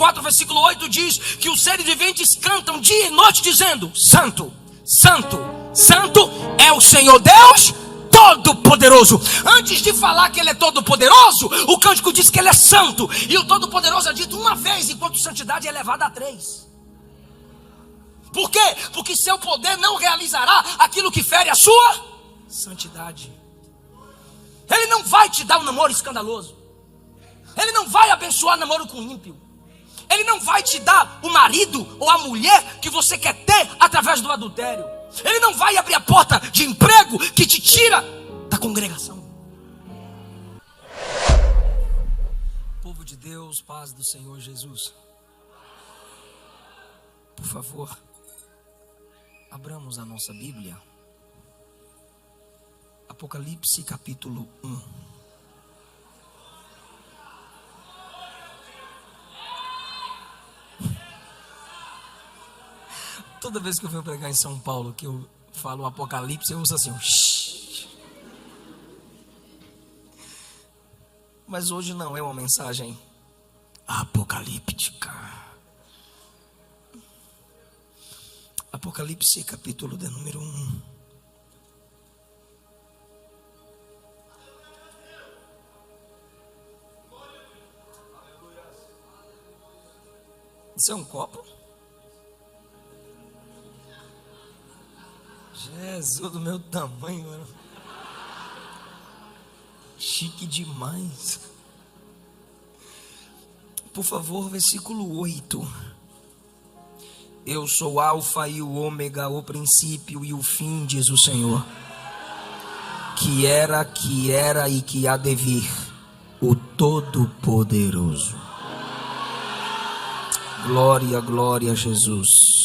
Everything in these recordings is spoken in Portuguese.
4, versículo 8 diz que os seres viventes cantam dia e noite dizendo: Santo, Santo, Santo é o Senhor Deus Todo-Poderoso. Antes de falar que Ele é Todo-Poderoso, o cântico diz que Ele é Santo. E o Todo-Poderoso é dito uma vez, enquanto santidade é elevada a 3. Por quê? Porque seu poder não realizará aquilo que fere a sua santidade. Ele não vai te dar um namoro escandaloso. Ele não vai abençoar namoro com ímpio. Ele não vai te dar o marido ou a mulher que você quer ter através do adultério. Ele não vai abrir a porta de emprego que te tira da congregação. Povo de Deus, paz do Senhor Jesus. Por favor, abramos a nossa Bíblia. Apocalipse capítulo 1. Toda vez que eu venho pregar em São Paulo, que eu falo Apocalipse, eu uso assim, shh. Mas hoje não é uma mensagem apocalíptica. Apocalipse capítulo de número 1. Isso é um copo? Jesus, do meu tamanho, mano. Chique demais. Por favor, versículo 8. Eu sou o Alfa e o Ômega, o princípio e o fim, diz o Senhor. Que era e que há de vir, o Todo-Poderoso. Glória, glória a Jesus.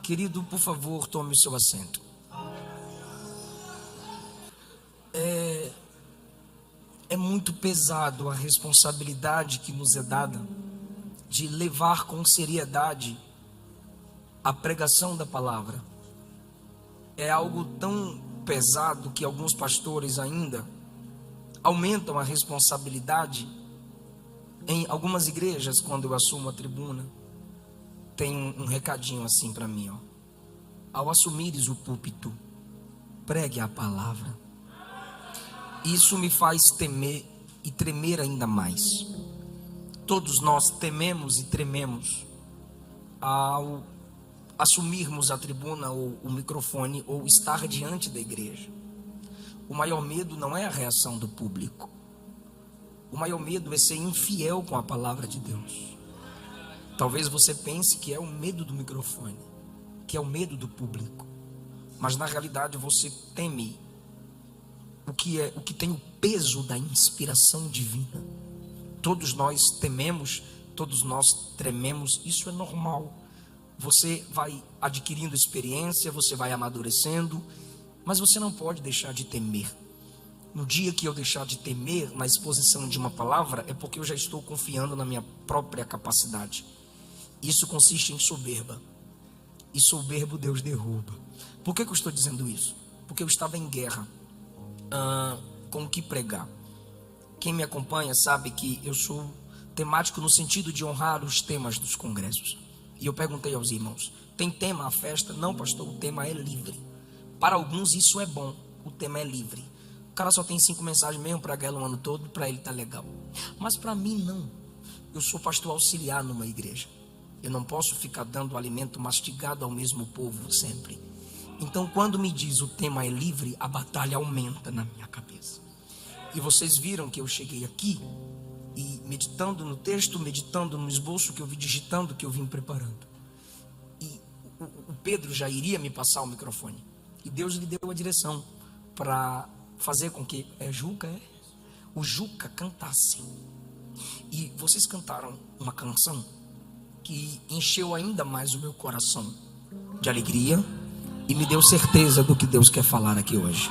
Querido, por favor, tome o seu assento. É muito pesado a responsabilidade que nos é dada de levar com seriedade a pregação da palavra. É algo tão pesado que alguns pastores ainda aumentam a responsabilidade. Em algumas igrejas, quando eu assumo a tribuna, tem um recadinho assim para mim, ó. Ao assumires o púlpito, pregue a palavra. Isso me faz temer e tremer ainda mais. Todos nós tememos e trememos ao assumirmos a tribuna ou o microfone ou estar diante da igreja. O maior medo não é a reação do público. O maior medo é ser infiel com a palavra de Deus. Talvez você pense que é o medo do microfone, que é o medo do público, mas na realidade você teme o que tem o peso da inspiração divina. Todos nós tememos, todos nós trememos, isso é normal. Você vai adquirindo experiência, você vai amadurecendo, mas você não pode deixar de temer. No dia que eu deixar de temer na exposição de uma palavra, é porque eu já estou confiando na minha própria capacidade. Isso consiste em soberba. E soberbo Deus derruba. Por que eu estou dizendo isso? Porque eu estava em guerra com o que pregar. Quem me acompanha sabe que eu sou temático no sentido de honrar os temas dos congressos. E eu perguntei aos irmãos: tem tema a festa? Não, pastor, o tema é livre. Para alguns isso é bom, o tema é livre. O cara só tem 5 mensagens mesmo para ela o ano todo, para ele tá legal. Mas para mim não. Eu sou pastor auxiliar numa igreja. Eu não posso ficar dando alimento mastigado ao mesmo povo sempre. Então, quando me diz o tema é livre, a batalha aumenta na minha cabeça. E vocês viram que eu cheguei aqui e meditando no texto, meditando no esboço que eu vi digitando, que eu vim preparando. E o Pedro já iria me passar o microfone. E Deus lhe deu a direção para fazer com que o Juca cantasse. E vocês cantaram uma canção que encheu ainda mais o meu coração de alegria e me deu certeza do que Deus quer falar aqui hoje.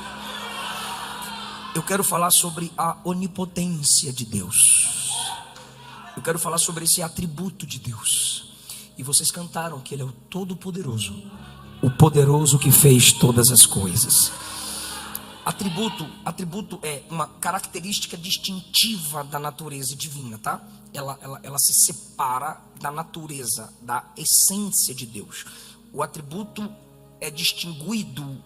Eu quero falar sobre a onipotência de Deus. Eu quero falar sobre esse atributo de Deus. E vocês cantaram que Ele é o Todo-Poderoso, o poderoso que fez todas as coisas. Atributo é uma característica distintiva da natureza divina, tá? Ela se separa da natureza, da essência de Deus. O atributo é distinguido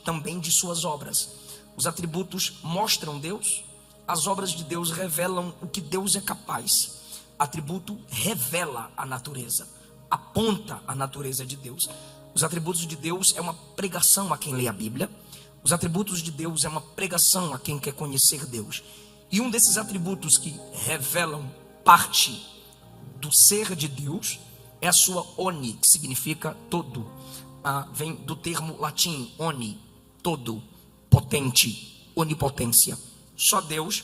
também de suas obras. Os atributos mostram Deus, as obras de Deus revelam o que Deus é capaz. Atributo revela a natureza, aponta a natureza de Deus. Os atributos de Deus é uma pregação a quem lê a Bíblia. Os atributos de Deus é uma pregação a quem quer conhecer Deus. E um desses atributos que revelam parte do ser de Deus é a sua oni, que significa todo. Vem do termo latim, oni, todo, potente, onipotência. Só Deus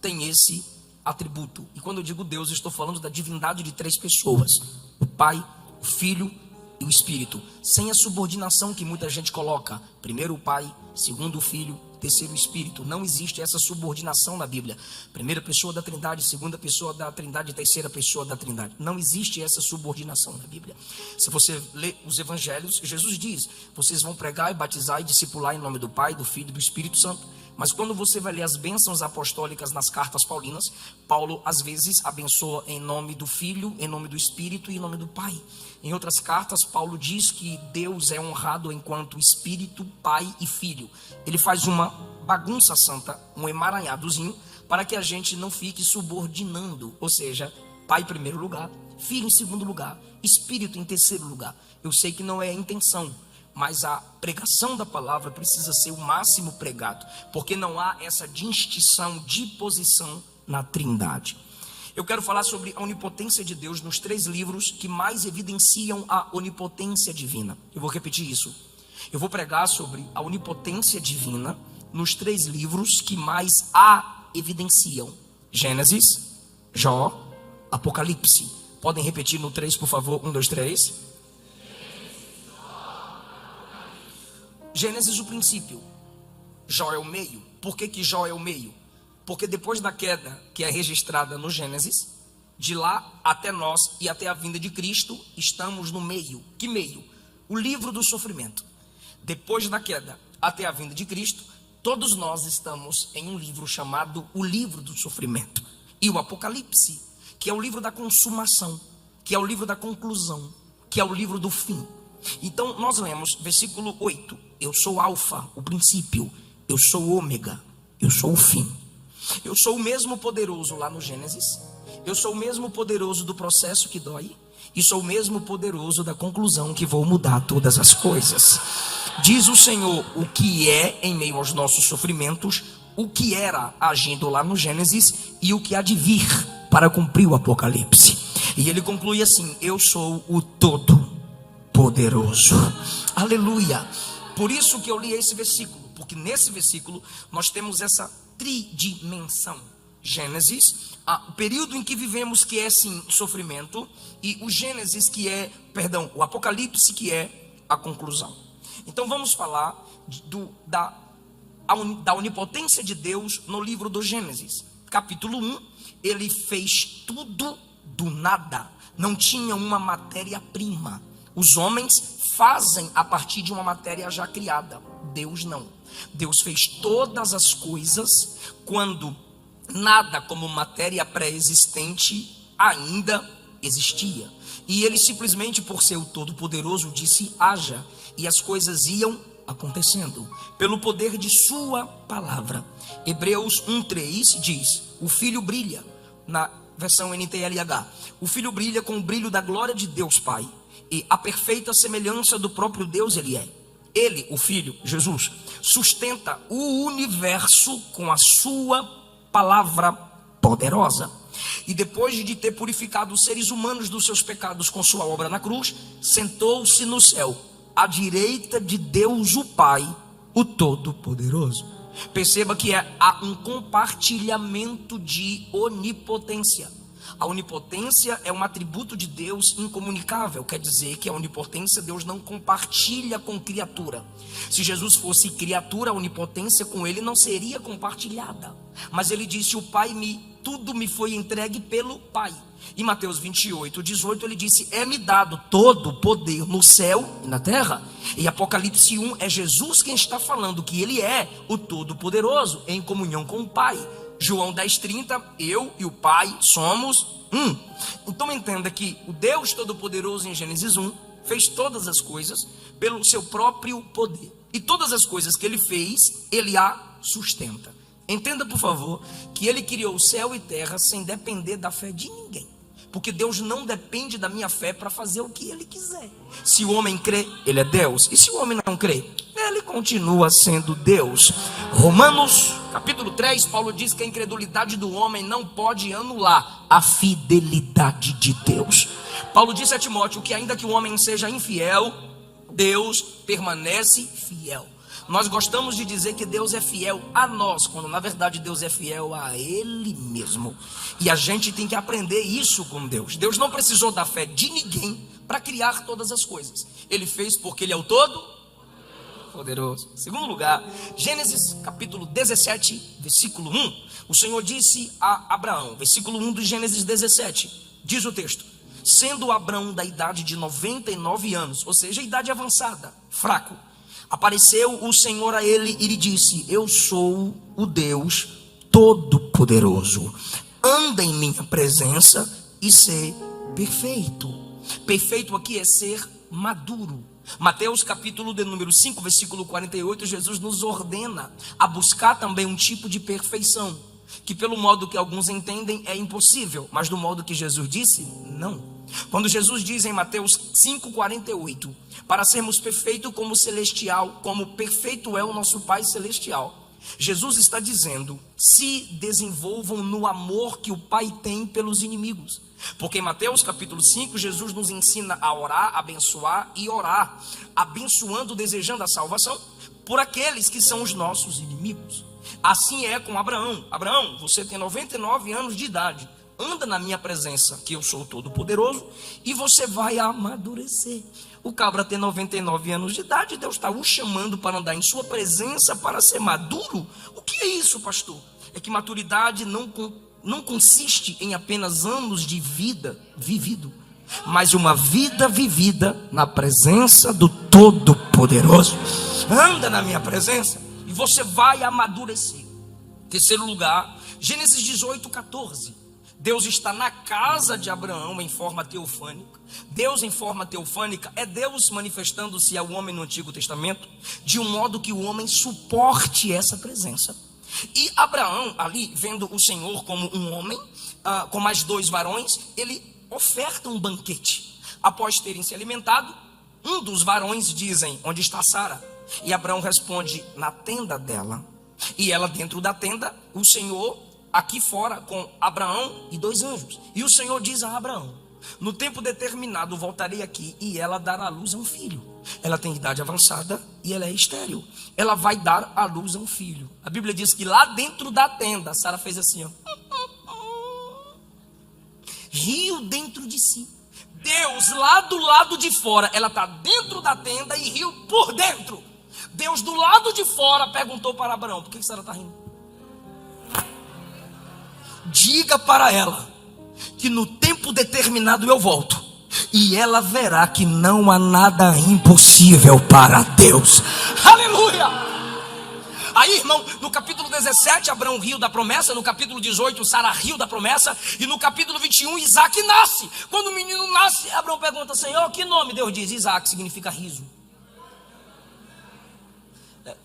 tem esse atributo. E quando eu digo Deus, eu estou falando da divindade de 3 pessoas: o Pai, o Filho e o Espírito, sem a subordinação que muita gente coloca: primeiro o Pai, segundo o Filho, terceiro o Espírito. Não existe essa subordinação na Bíblia: primeira pessoa da Trindade, segunda pessoa da Trindade, terceira pessoa da Trindade. Não existe essa subordinação na Bíblia. Se você lê os Evangelhos, Jesus diz: vocês vão pregar e batizar e discipular em nome do Pai, do Filho e do Espírito Santo. Mas quando você vai ler as bênçãos apostólicas nas cartas paulinas, Paulo às vezes abençoa em nome do Filho, em nome do Espírito e em nome do Pai. Em outras cartas, Paulo diz que Deus é honrado enquanto Espírito, Pai e Filho. Ele faz uma bagunça santa, um emaranhadozinho, para que a gente não fique subordinando. Ou seja, Pai em primeiro lugar, Filho em segundo lugar, Espírito em terceiro lugar. Eu sei que não é a intenção, mas a pregação da palavra precisa ser o máximo pregado, porque não há essa distinção de posição na Trindade. Eu quero falar sobre a onipotência de Deus nos 3 livros que mais evidenciam a onipotência divina. Eu vou repetir isso. Eu vou pregar sobre a onipotência divina nos 3 livros que mais a evidenciam: Gênesis, Jó, Apocalipse. Podem repetir no 3, por favor? 1, 2, 3. Gênesis, o princípio. Jó é o meio. Por que Jó é o meio? Porque depois da queda, que é registrada no Gênesis, de lá até nós e até a vinda de Cristo, estamos no meio. Que meio? O livro do sofrimento. Depois da queda até a vinda de Cristo, todos nós estamos em um livro chamado o livro do sofrimento. E o Apocalipse, que é o livro da consumação, que é o livro da conclusão, que é o livro do fim. Então nós lemos versículo 8: eu sou Alfa, o princípio, eu sou o Ômega, eu sou o fim. Eu sou o mesmo poderoso lá no Gênesis, eu sou o mesmo poderoso do processo que dói, e sou o mesmo poderoso da conclusão que vou mudar todas as coisas. Diz o Senhor o que é em meio aos nossos sofrimentos, o que era agindo lá no Gênesis e o que há de vir para cumprir o Apocalipse. E ele conclui assim: eu sou o Todo-Poderoso. Aleluia. Por isso que eu li esse versículo, porque nesse versículo nós temos essa tridimensão: Gênesis, o período em que vivemos, que é sim sofrimento, e o Gênesis, que é, o Apocalipse, que é a conclusão. Então vamos falar da onipotência de Deus no livro do Gênesis. Capítulo 1, ele fez tudo do nada, não tinha uma matéria-prima. Os homens fazem a partir de uma matéria já criada, Deus não. Deus fez todas as coisas quando nada como matéria pré-existente ainda existia. E ele simplesmente, por ser o Todo-Poderoso, disse: haja. E as coisas iam acontecendo pelo poder de sua palavra. Hebreus 1:3 diz: o Filho brilha, na versão NTLH, o Filho brilha com o brilho da glória de Deus Pai, e a perfeita semelhança do próprio Deus ele é. Ele, o Filho, Jesus, sustenta o universo com a sua palavra poderosa. E depois de ter purificado os seres humanos dos seus pecados com sua obra na cruz, sentou-se no céu, à direita de Deus o Pai, o Todo-Poderoso. Perceba que há um compartilhamento de onipotência. A onipotência é um atributo de Deus incomunicável. Quer dizer que a onipotência Deus não compartilha com criatura. Se Jesus fosse criatura, a onipotência com ele não seria compartilhada. Mas ele disse: o Pai me tudo me foi entregue pelo Pai. Em Mateus 28:18 ele disse: é-me dado todo o poder no céu e na terra. Em Apocalipse 1 é Jesus quem está falando que ele é o Todo-Poderoso em comunhão com o Pai. João 10:30, eu e o Pai somos um. Então entenda que o Deus Todo-Poderoso em Gênesis 1 fez todas as coisas pelo seu próprio poder. E todas as coisas que ele fez, ele a sustenta. Entenda, por favor, que ele criou céu e terra sem depender da fé de ninguém. Porque Deus não depende da minha fé para fazer o que ele quiser. Se o homem crê, ele é Deus. E se o homem não crê, ele continua sendo Deus. Romanos capítulo 3, Paulo diz que a incredulidade do homem não pode anular a fidelidade de Deus. Paulo disse a Timóteo que ainda que o homem seja infiel, Deus permanece fiel. Nós gostamos de dizer que Deus é fiel a nós, quando na verdade Deus é fiel a Ele mesmo. E a gente tem que aprender isso com Deus. Deus não precisou da fé de ninguém para criar todas as coisas. Ele fez porque Ele é o Todo-Poderoso. Segundo lugar, Gênesis capítulo 17, versículo 1. O Senhor disse a Abraão, versículo 1 de Gênesis 17, diz o texto: sendo Abraão da idade de 99 anos, ou seja, idade avançada, fraco, apareceu o Senhor a ele e lhe disse: eu sou o Deus Todo-Poderoso, anda em minha presença e ser perfeito. Perfeito aqui é ser maduro. Mateus capítulo de número 5, versículo 48, Jesus nos ordena a buscar também um tipo de perfeição, que pelo modo que alguns entendem é impossível, mas do modo que Jesus disse, não. Quando Jesus diz em Mateus 5,48, para sermos perfeitos como celestial, como perfeito é o nosso Pai celestial, Jesus está dizendo: se desenvolvam no amor que o Pai tem pelos inimigos. Porque em Mateus capítulo 5, Jesus nos ensina a orar, abençoar e orar, abençoando, desejando a salvação por aqueles que são os nossos inimigos. Assim é com Abraão. Abraão, você tem 99 anos de idade, anda na minha presença, que eu sou Todo-Poderoso, e você vai amadurecer. O cabra tem 99 anos de idade, Deus está o chamando para andar em sua presença, para ser maduro. O que é isso, pastor? É que maturidade não consiste em apenas anos de vida vivido, mas uma vida vivida na presença do Todo-Poderoso. Anda na minha presença e você vai amadurecer. Terceiro lugar, Gênesis 18:14. Deus está na casa de Abraão em forma teofânica. Deus em forma teofânica é Deus manifestando-se ao homem no Antigo Testamento, de um modo que o homem suporte essa presença. E Abraão, ali vendo o Senhor como um homem, com mais 2 varões, ele oferta um banquete. Após terem se alimentado, um dos varões dizem: onde está Sara? E Abraão responde: na tenda dela. E ela dentro da tenda, o Senhor aqui fora com Abraão e 2 anjos. E o Senhor diz a Abraão: no tempo determinado voltarei aqui e ela dará à luz a um filho. Ela tem idade avançada e ela é estéril. Ela vai dar à luz a um filho. A Bíblia diz que lá dentro da tenda, Sara fez assim, ó, riu dentro de si. Deus lá do lado de fora, ela está dentro da tenda e riu por dentro. Deus do lado de fora perguntou para Abraão: por que Sara está rindo? Diga para ela que no tempo determinado eu volto, e ela verá que não há nada impossível para Deus. Aleluia! Aí, irmão, no capítulo 17, Abraão riu da promessa. No capítulo 18, Sara riu da promessa. E no capítulo 21, Isaac nasce. Quando o menino nasce, Abraão pergunta: Senhor, que nome? Deus diz: Isaac, significa riso.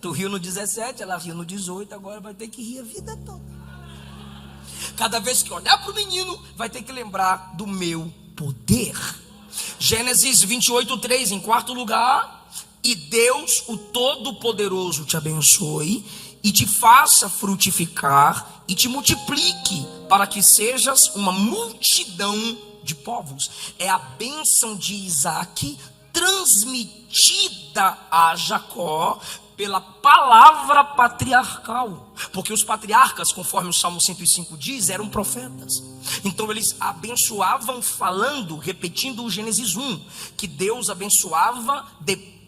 Tu riu no 17, ela riu no 18, agora vai ter que rir a vida toda. Cada vez que olhar para o menino, vai ter que lembrar do meu poder. Gênesis 28:3, em quarto lugar: e Deus, o Todo-Poderoso, te abençoe e te faça frutificar e te multiplique, para que sejas uma multidão de povos. É a bênção de Isaac transmitida a Jacó pela palavra patriarcal, porque os patriarcas, conforme o Salmo 105 diz, eram profetas. Então eles abençoavam falando, repetindo o Gênesis 1, que Deus abençoava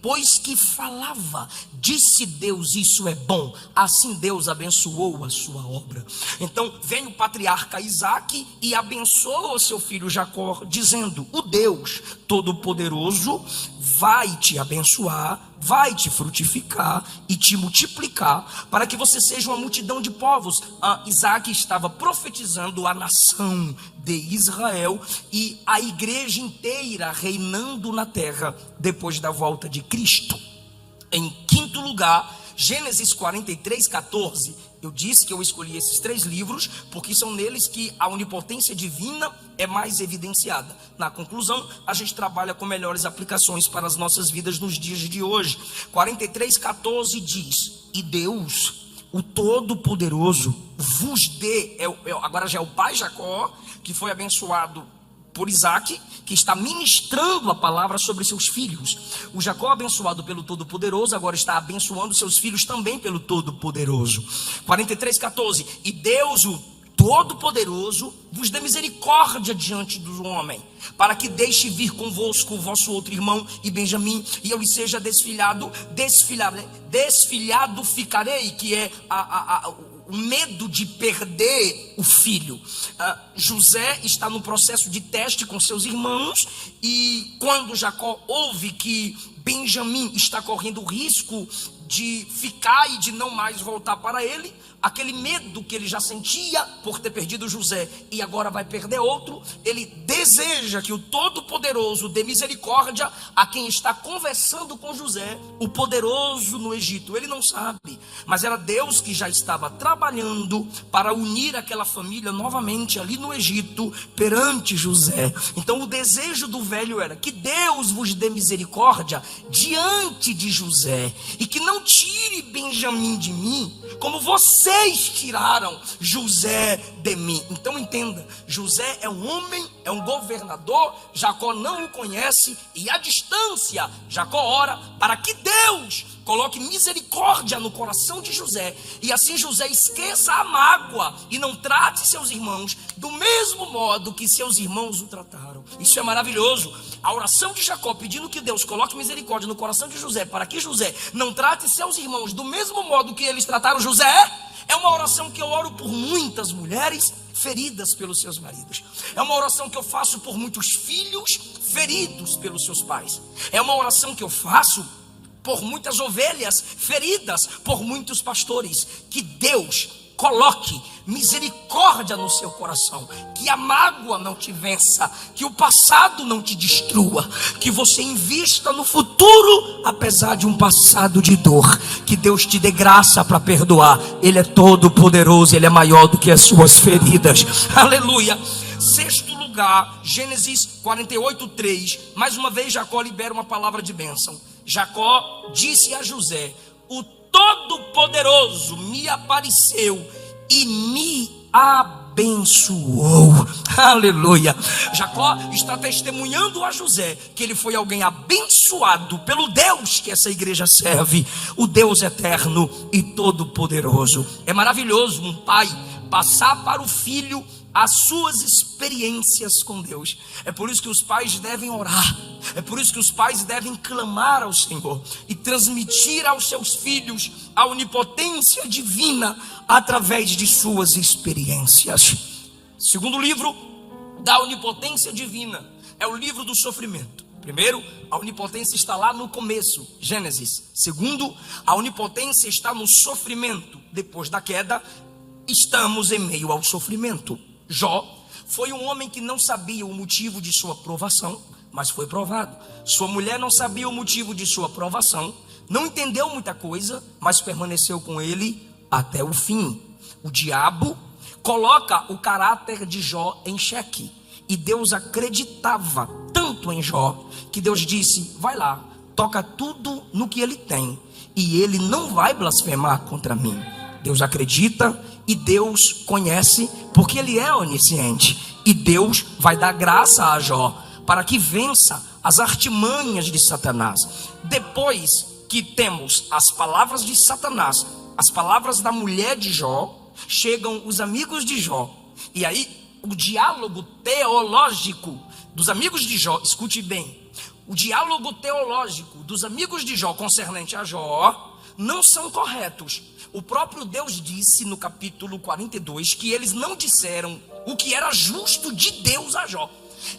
depois que falava, disse Deus: isso é bom. Assim Deus abençoou a sua obra. Então vem o patriarca Isaac e abençoa o seu filho Jacó, dizendo: o Deus Todo-Poderoso vai te abençoar, vai te frutificar e te multiplicar, para que você seja uma multidão de povos. Isaac estava profetizando a nação de Israel e a igreja inteira reinando na terra depois da volta de Cristo. Em quinto lugar, Gênesis 43, 14. Eu disse que eu escolhi esses 3 livros porque são neles que a onipotência divina é mais evidenciada. Na conclusão, a gente trabalha com melhores aplicações para as nossas vidas nos dias de hoje. 43, 14 diz: e Deus, o Todo-Poderoso, vos dê. Agora já é o pai Jacó, que foi abençoado por Isaac, que está ministrando a palavra sobre seus filhos. O Jacó, abençoado pelo Todo-Poderoso, agora está abençoando seus filhos também pelo Todo-Poderoso. 43, 14. E Deus, o Todo-Poderoso, vos dê misericórdia diante do homem, para que deixe vir convosco o vosso outro irmão e Benjamim, e eu lhe seja desfilhado ficarei, que é o medo de perder o filho. José está no processo de teste com seus irmãos, e quando Jacó ouve que Benjamim está correndo risco de ficar e de não mais voltar para ele, aquele medo que ele já sentia por ter perdido José e agora vai perder outro, ele deseja que o Todo-Poderoso dê misericórdia a quem está conversando com José, o poderoso no Egito. Ele não sabe, mas era Deus que já estava trabalhando para unir aquela família novamente ali no Egito perante José. Então o desejo do velho era que Deus vos dê misericórdia diante de José, e que não tire Benjamim de mim, como vocês tiraram José de mim. Então entenda, José é um homem, é um governador, Jacó não o conhece, e à distância Jacó ora para que Deus coloque misericórdia no coração de José, e assim José esqueça a mágoa e não trate seus irmãos do mesmo modo que seus irmãos o trataram. Isso é maravilhoso. A oração de Jacó pedindo que Deus coloque misericórdia no coração de José, para que José não trate seus irmãos do mesmo modo que eles trataram José, é uma oração que eu oro por muitas mulheres feridas pelos seus maridos. É uma oração que eu faço por muitos filhos feridos pelos seus pais. É uma oração que eu faço por muitas ovelhas feridas por muitos pastores. Que Deus coloque misericórdia no seu coração, que a mágoa não te vença, que o passado não te destrua, que você invista no futuro apesar de um passado de dor. Que Deus te dê graça para perdoar. Ele é todo poderoso, Ele é maior do que as suas feridas. Aleluia. Sexto lugar, Gênesis 48, 3. Mais uma vez Jacó libera uma palavra de bênção. Jacó disse a José: o Todo-Poderoso me apareceu e me abençoou. Aleluia. Jacó está testemunhando a José que ele foi alguém abençoado pelo Deus que essa igreja serve, o Deus eterno e todo-poderoso. É maravilhoso um pai passar para o filho as suas experiências com Deus. É por isso que os pais devem orar, é por isso que os pais devem clamar ao Senhor e transmitir aos seus filhos a onipotência divina através de suas experiências. Segundo livro da onipotência divina é o livro do sofrimento. Primeiro, a onipotência está lá no começo, Gênesis. Segundo, a onipotência está no sofrimento. Depois da queda, estamos em meio ao sofrimento. Jó foi um homem que não sabia o motivo de sua provação, mas foi provado. Sua mulher não sabia o motivo de sua provação, não entendeu muita coisa, mas permaneceu com ele até o fim. O diabo coloca o caráter de Jó em xeque, e Deus acreditava tanto em Jó, que Deus disse: vai lá, toca tudo no que ele tem, e ele não vai blasfemar contra mim. Deus acredita e Deus conhece, porque Ele é onisciente. E Deus vai dar graça a Jó para que vença as artimanhas de Satanás. Depois que temos as palavras de Satanás, as palavras da mulher de Jó, chegam os amigos de Jó. E aí o diálogo teológico dos amigos de Jó, escute bem, o diálogo teológico dos amigos de Jó concernente a Jó não são corretos. O próprio Deus disse no capítulo 42 que eles não disseram o que era justo de Deus a Jó.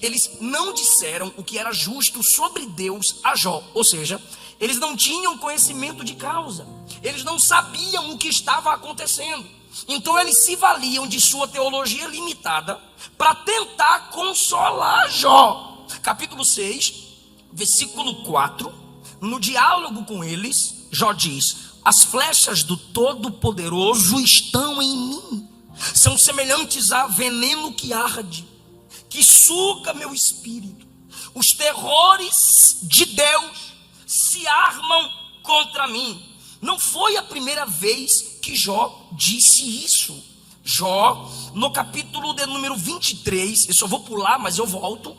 Eles não disseram o que era justo sobre Deus a Jó. Ou seja, eles não tinham conhecimento de causa. Eles não sabiam o que estava acontecendo. Então eles se valiam de sua teologia limitada para tentar consolar Jó. Capítulo 6, versículo 4, no diálogo com eles, Jó diz: as flechas do Todo-Poderoso estão em mim, são semelhantes a veneno que arde, que suga meu espírito. Os terrores de Deus se armam contra mim. Não foi a primeira vez que Jó disse isso. Jó, no capítulo de número 23, eu só vou pular, mas eu volto.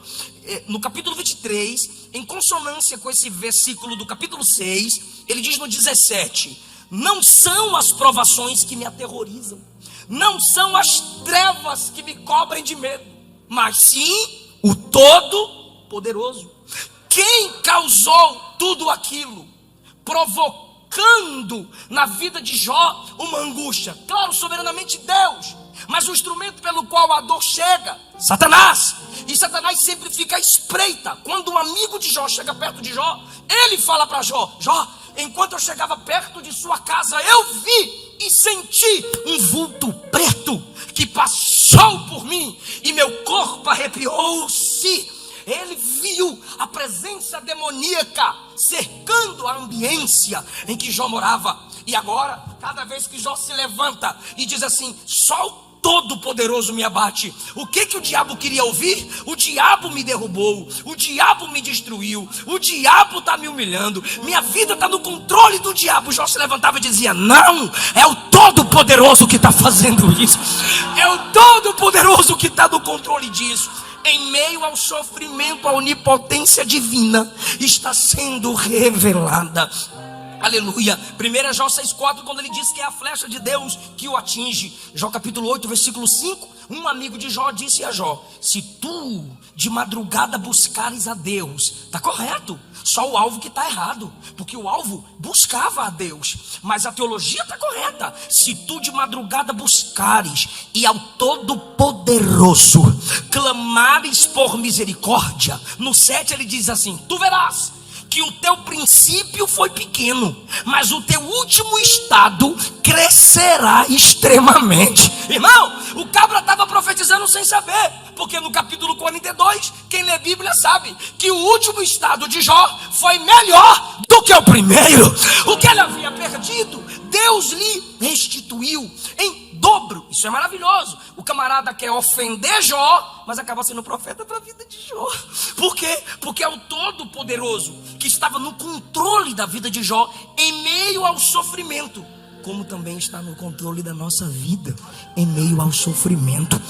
No capítulo 23, em consonância com esse versículo do capítulo 6, ele diz no 17: não são as provações que me aterrorizam, não são as trevas que me cobrem de medo, mas sim o Todo-Poderoso. Quem causou tudo aquilo, provocando na vida de Jó uma angústia? Claro, soberanamente Deus, mas o instrumento pelo qual a dor chega, Satanás. E Satanás sempre fica à espreita. Quando um amigo de Jó chega perto de Jó, ele fala para Jó: Jó, enquanto eu chegava perto de sua casa, eu vi e senti um vulto preto que passou por mim e meu corpo arrepiou-se. Ele viu a presença demoníaca cercando a ambiência em que Jó morava. E agora, cada vez que Jó se levanta e diz assim: só o Todo-Poderoso me abate. O que o diabo queria ouvir? O diabo me derrubou, o diabo me destruiu, o diabo está me humilhando, minha vida está no controle do diabo. Jó se levantava e dizia: não, é o Todo-Poderoso que está fazendo isso, é o Todo-Poderoso que está no controle disso. Em meio ao sofrimento, a onipotência divina está sendo revelada. Aleluia. 1 Jó 6,4, quando ele diz que é a flecha de Deus que o atinge. Jó capítulo 8, versículo 5. Um amigo de Jó disse a Jó: se tu de madrugada buscares a Deus, está correto, só o alvo que está errado, porque o alvo buscava a Deus, mas a teologia está correta. Se tu de madrugada buscares e ao Todo-Poderoso clamares por misericórdia. No 7 ele diz assim: tu verás que o teu princípio foi pequeno, mas o teu último estado crescerá extremamente. Irmão, o cabra estava profetizando sem saber, porque no capítulo 42, quem lê Bíblia sabe que o último estado de Jó foi melhor do que o primeiro. O que ele havia perdido, Deus lhe restituiu em dobro. Isso é maravilhoso. O camarada quer ofender Jó, mas acaba sendo profeta para a vida de Jó. Por quê? Porque é o Todo-Poderoso que estava no controle da vida de Jó em meio ao sofrimento, como também está no controle da nossa vida em meio ao sofrimento.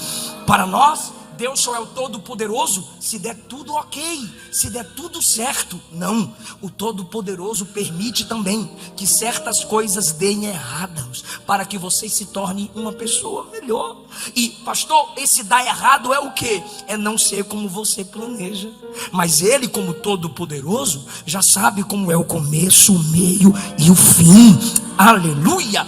Para nós, Deus só é o Todo-Poderoso se der tudo ok, se der tudo certo. Não, o Todo-Poderoso permite também que certas coisas deem erradas, para que você se torne uma pessoa melhor. E pastor, esse dar errado é o quê? É não ser como você planeja, mas Ele, como Todo-Poderoso, já sabe como é o começo, o meio e o fim. Aleluia.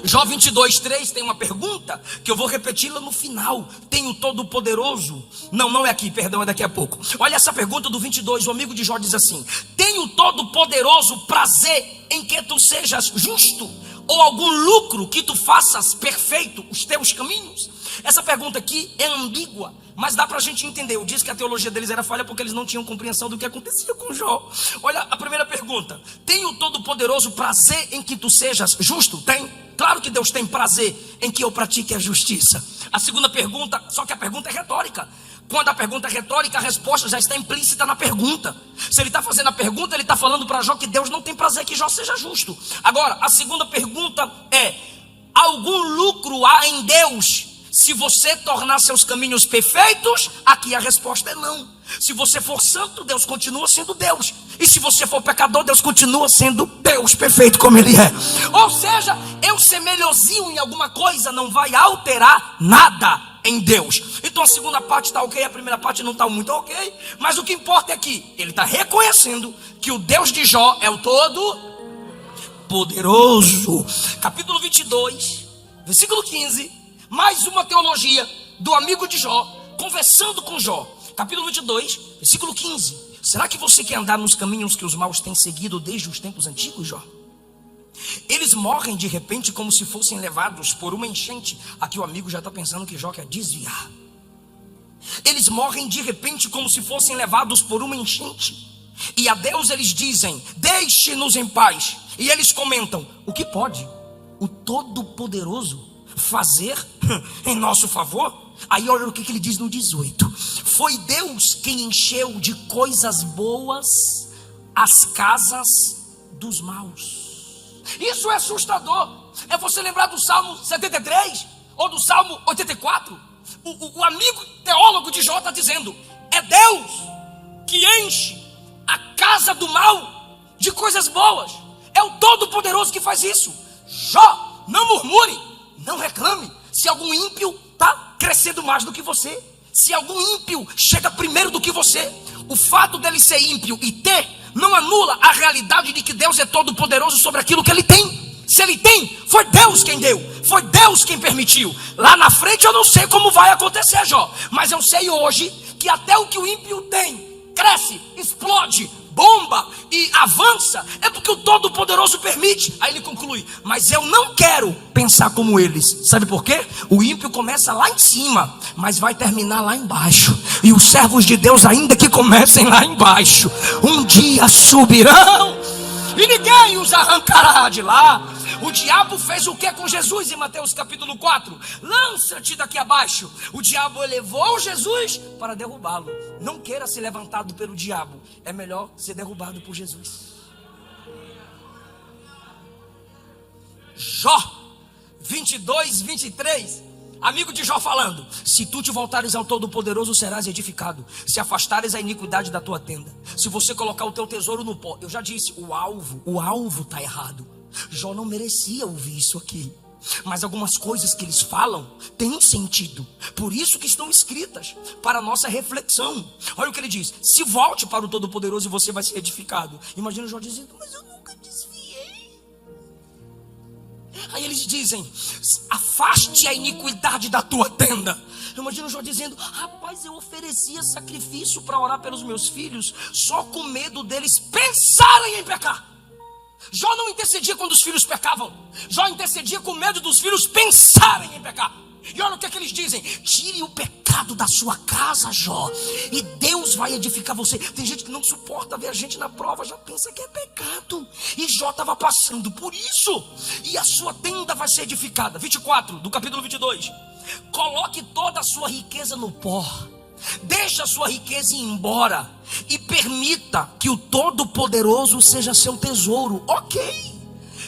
Jó 22:3 tem uma pergunta que eu vou repeti-la no final. Tem o Todo-Poderoso? Não é aqui, perdão, é daqui a pouco. Olha essa pergunta do 22, o amigo de Jó diz assim: tem o Todo-Poderoso prazer em que tu sejas justo? Ou algum lucro que tu faças perfeito os teus caminhos? Essa pergunta aqui é ambígua, mas dá pra gente entender. Eu disse que a teologia deles era falha porque eles não tinham compreensão do que acontecia com Jó. Olha a primeira pergunta: tem o Todo-Poderoso prazer em que tu sejas justo? Tem. Claro que Deus tem prazer em que eu pratique a justiça. A segunda pergunta, só que a pergunta é retórica. Quando a pergunta é retórica, a resposta já está implícita na pergunta. Se ele está fazendo a pergunta, ele está falando para Jó que Deus não tem prazer que Jó seja justo. Agora, a segunda pergunta é: algum lucro há em Deus se você tornar seus caminhos perfeitos? Aqui a resposta é não. Se você for santo, Deus continua sendo Deus. E se você for pecador, Deus continua sendo Deus perfeito como Ele é. Ou seja, eu ser melhorzinho em alguma coisa não vai alterar nada em Deus. Então a segunda parte está ok, a primeira parte não está muito ok, mas o que importa é que ele está reconhecendo que o Deus de Jó é o todo poderoso. Capítulo 22, versículo 15, mais uma teologia do amigo de Jó, conversando com Jó. Capítulo 22, versículo 15. Será que você quer andar nos caminhos que os maus têm seguido desde os tempos antigos, Jó? Eles morrem de repente como se fossem levados por uma enchente. Aqui o amigo já está pensando que Jó quer desviar. Eles morrem de repente como se fossem levados por uma enchente. E a Deus eles dizem: deixe-nos em paz. E eles comentam: o que pode o Todo-Poderoso fazer em nosso favor? Aí olha o que ele diz no 18: foi Deus quem encheu de coisas boas as casas dos maus. Isso é assustador. É você lembrar do Salmo 73 ou do Salmo 84. O amigo teólogo de Jó está dizendo: é Deus que enche a casa do mal de coisas boas. É o Todo-Poderoso que faz isso. Jó, não murmure, não reclame. Se algum ímpio está crescendo mais do que você, se algum ímpio chega primeiro do que você, o fato dele ser ímpio e ter não anula a realidade de que Deus é todo poderoso sobre aquilo que ele tem. Se ele tem, foi Deus quem deu, foi Deus quem permitiu. Lá na frente eu não sei como vai acontecer, Jó, mas eu sei hoje que até o que o ímpio tem cresce, explode, bomba e avança, é porque o Todo-Poderoso permite. Aí ele conclui: mas eu não quero pensar como eles. Sabe por quê? O ímpio começa lá em cima, mas vai terminar lá embaixo. E os servos de Deus, ainda que comecem lá embaixo, um dia subirão e ninguém os arrancará de lá. O diabo fez o que com Jesus em Mateus capítulo 4? Lança-te daqui abaixo. O diabo elevou Jesus para derrubá-lo. Não queira ser levantado pelo diabo, é melhor ser derrubado por Jesus. Jó 22, 23. Amigo de Jó falando: se tu te voltares ao Todo-Poderoso, serás edificado. Se afastares a iniquidade da tua tenda, se você colocar o teu tesouro no pó. Eu já disse, o alvo está errado. Jó não merecia ouvir isso aqui, mas algumas coisas que eles falam têm um sentido, por isso que estão escritas para a nossa reflexão. Olha o que ele diz: se volte para o Todo-Poderoso e você vai ser edificado. Imagina o Jó dizendo: mas eu nunca desviei. Aí eles dizem: afaste a iniquidade da tua tenda. Imagina o Jó dizendo: rapaz, eu oferecia sacrifício para orar pelos meus filhos, só com medo deles pensarem em pecar. Jó não intercedia quando os filhos pecavam. Jó intercedia com medo dos filhos pensarem em pecar. E olha o que eles dizem: tire o pecado da sua casa, Jó, e Deus vai edificar você. Tem gente que não suporta ver a gente na prova, já pensa que é pecado. E Jó estava passando por isso. E a sua tenda vai ser edificada. 24 do capítulo 22. Coloque toda a sua riqueza no pó, deixa a sua riqueza ir embora e permita que o Todo-Poderoso seja seu tesouro. Ok.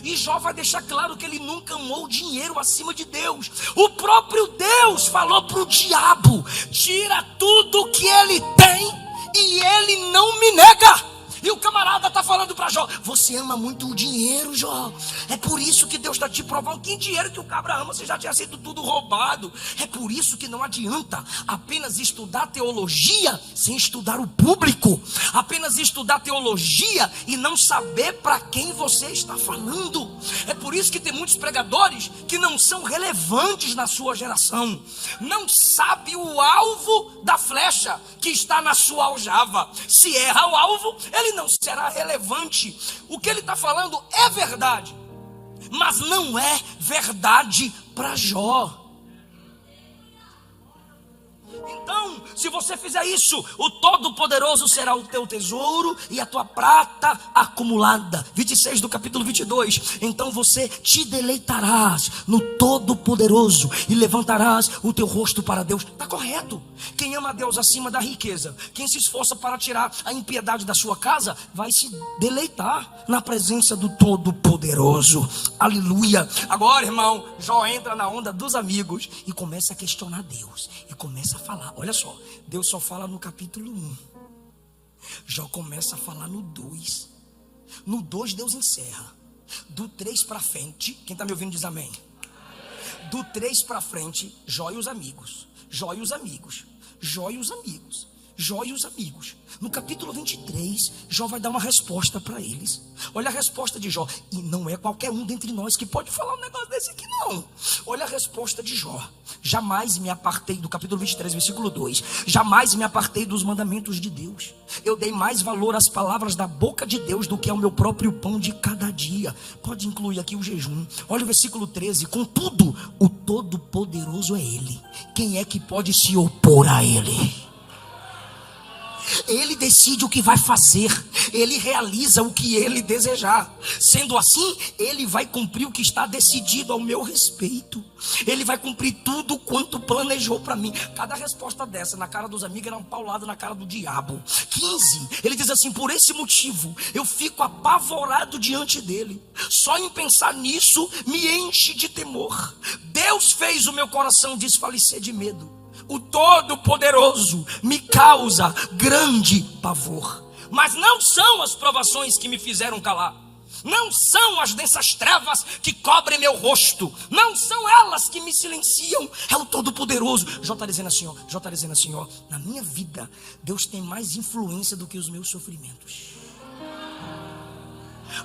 E Jó vai deixar claro que ele nunca amou o dinheiro acima de Deus. O próprio Deus falou para o diabo: tira tudo que ele tem e ele não me nega. E o camarada está falando para Jó: você ama muito o dinheiro, Jó. É por isso que Deus está te provando. Que dinheiro que o cabra ama? Você já tinha sido tudo roubado. É por isso que não adianta apenas estudar teologia sem estudar o público. Apenas estudar teologia e não saber para quem você está falando. É por isso que tem muitos pregadores que não são relevantes na sua geração. Não sabe o alvo da flecha que está na sua aljava. Se erra o alvo, ele não será relevante. O que ele está falando é verdade, mas não é verdade para Jó. Então, se você fizer isso, o Todo-Poderoso será o teu tesouro e a tua prata acumulada. 26 do capítulo 22. Então você te deleitarás no Todo-Poderoso e levantarás o teu rosto para Deus. Está correto. Quem ama a Deus acima da riqueza, quem se esforça para tirar a impiedade da sua casa, vai se deleitar na presença do Todo-Poderoso. Aleluia. Agora, irmão, Jó entra na onda dos amigos e começa a questionar Deus. E começa a falar. Olha só, Deus só fala no capítulo 1. Jó começa a falar no 2. No 2 Deus encerra. Do 3 para frente, quem está me ouvindo diz amém. Do 3 para frente, Jó e os amigos Jó e os amigos. Jó e os amigos. Jó e os amigos. No capítulo 23, Jó vai dar uma resposta para eles. Olha a resposta de Jó. E não é qualquer um dentre nós que pode falar um negócio desse aqui, não. Olha a resposta de Jó. Jamais me apartei, do capítulo 23, versículo 2. Jamais me apartei dos mandamentos de Deus. Eu dei mais valor às palavras da boca de Deus do que ao meu próprio pão de cada dia. Pode incluir aqui o jejum. Olha o versículo 13. Contudo, o Todo-Poderoso é Ele. Quem é que pode se opor a Ele? Ele decide o que vai fazer. Ele realiza o que Ele desejar. Sendo assim, Ele vai cumprir o que está decidido ao meu respeito. Ele vai cumprir tudo quanto planejou para mim. Cada resposta dessa na cara dos amigos era um paulado na cara do diabo. 15, ele diz assim: por esse motivo eu fico apavorado diante dele. Só em pensar nisso me enche de temor. Deus fez o meu coração desfalecer de medo. O Todo-Poderoso me causa grande pavor. Mas não são as provações que me fizeram calar. Não são as densas trevas que cobrem meu rosto. Não são elas que me silenciam. É o Todo-Poderoso. Jó está dizendo assim, ó, na minha vida, Deus tem mais influência do que os meus sofrimentos.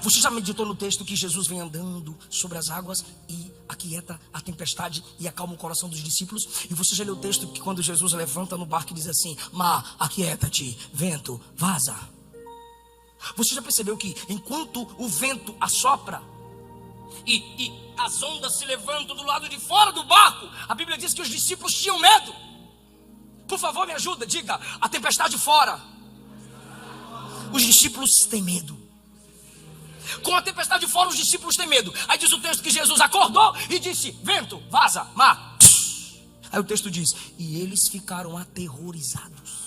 Você já meditou no texto que Jesus vem andando sobre as águas e aquieta a tempestade e acalma o coração dos discípulos? E você já leu o texto que quando Jesus levanta no barco e diz assim: mar, aquieta-te, vento, vaza. Você já percebeu que enquanto o vento assopra e as ondas se levantam do lado de fora do barco, a Bíblia diz que os discípulos tinham medo? Por favor, me ajuda, diga: a tempestade fora. Os discípulos têm medo. Com a tempestade fora, os discípulos têm medo. Aí diz o texto que Jesus acordou e disse: vento, vaza, mar. Aí o texto diz: e eles ficaram aterrorizados.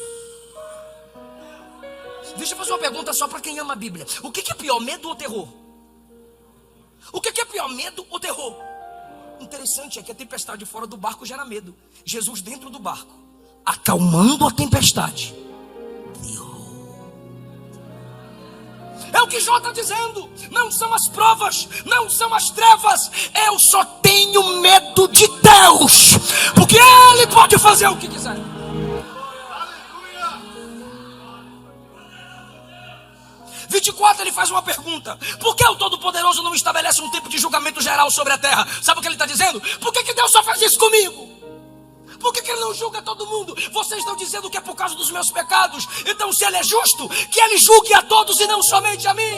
Deixa eu fazer uma pergunta só para quem ama a Bíblia. O que é pior, medo ou terror? O que é pior, medo ou terror? Interessante é que a tempestade fora do barco gera medo. Jesus dentro do barco, acalmando a tempestade. É o que Jó está dizendo. Não são as provas, não são as trevas. Eu só tenho medo de Deus, porque Ele pode fazer o que quiser. 24, ele faz uma pergunta: por que o Todo-Poderoso não estabelece um tempo de julgamento geral sobre a terra? Sabe o que ele está dizendo? Por que Deus só faz isso comigo? Por que Ele não julga todo mundo? Vocês estão dizendo que é por causa dos meus pecados. Então, se Ele é justo, que Ele julgue a todos e não somente a mim.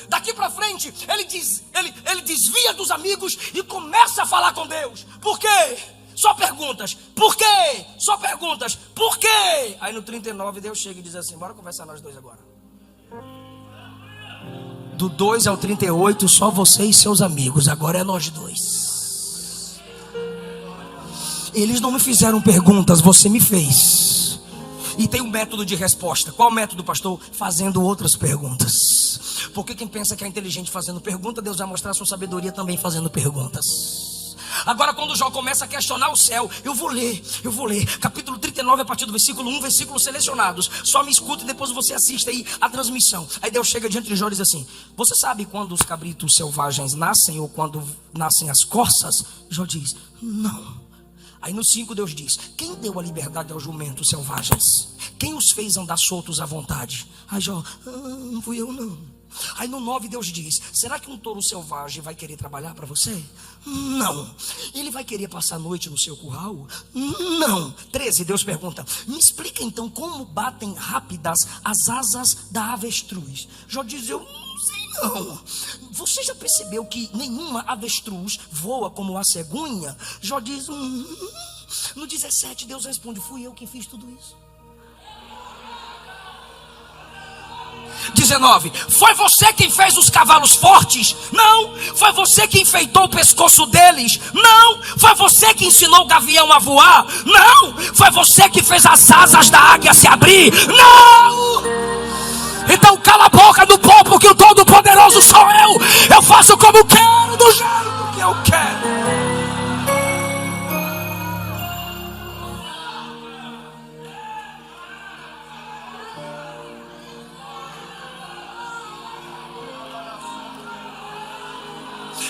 Daqui para frente, ele desvia dos amigos e começa a falar com Deus. Por quê? Só perguntas. Por quê? Só perguntas. Por quê? Aí no 39 Deus chega e diz assim: bora conversar nós dois agora. Do 2 ao 38, só você e seus amigos. Agora é nós dois. Eles não me fizeram perguntas, você me fez. E tem um método de resposta. Qual método, pastor? Fazendo outras perguntas. Porque quem pensa que é inteligente fazendo pergunta, Deus vai mostrar sua sabedoria também fazendo perguntas. Agora, quando Jó começa a questionar o céu, eu vou ler. Capítulo 39, a partir do versículo 1, versículos selecionados. Só me escuta e depois você assiste aí a transmissão. Aí Deus chega diante de Jó e diz assim: você sabe quando os cabritos selvagens nascem ou quando nascem as corças? Jó diz: não. Aí no 5 Deus diz: quem deu a liberdade aos jumentos selvagens? Quem os fez andar soltos à vontade? Aí Jó: não fui eu não. Aí no 9 Deus diz: será que um touro selvagem vai querer trabalhar para você? Não. Ele vai querer passar a noite no seu curral? Não. 13 Deus pergunta: me explica então como batem rápidas as asas da avestruz. Jó diz: eu não sei não. Você já percebeu que nenhuma avestruz voa como a cegonha? Jó diz: No 17 Deus responde: fui eu que fiz tudo isso. 19, foi você quem fez os cavalos fortes? Não. Foi você que enfeitou o pescoço deles? Não. Foi você que ensinou o gavião a voar? Não. Foi você que fez as asas da águia se abrir? Não. Então cala a boca do povo, que o Todo-Poderoso sou eu. Eu faço como quero, do jeito que eu quero.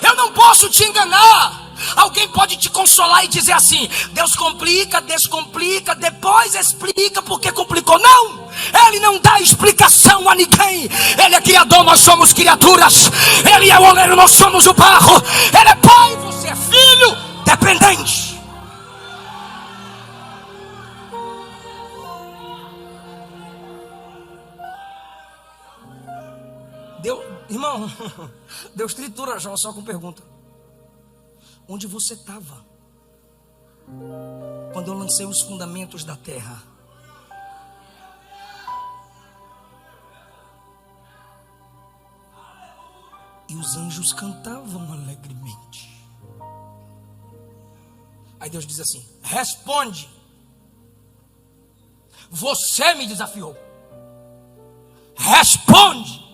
Eu não posso te enganar. Alguém pode te consolar e dizer assim: Deus complica, descomplica, depois explica porque complicou. Não, Ele não dá explicação a ninguém. Ele é criador, nós somos criaturas. Ele é o oleiro, nós somos o barro. Ele é pai, você é filho dependente. Irmão, Deus tritura Jó só com pergunta: onde você estava quando eu lancei os fundamentos da terra? E os anjos cantavam alegremente. Aí Deus diz assim: responde. Você me desafiou. Responde.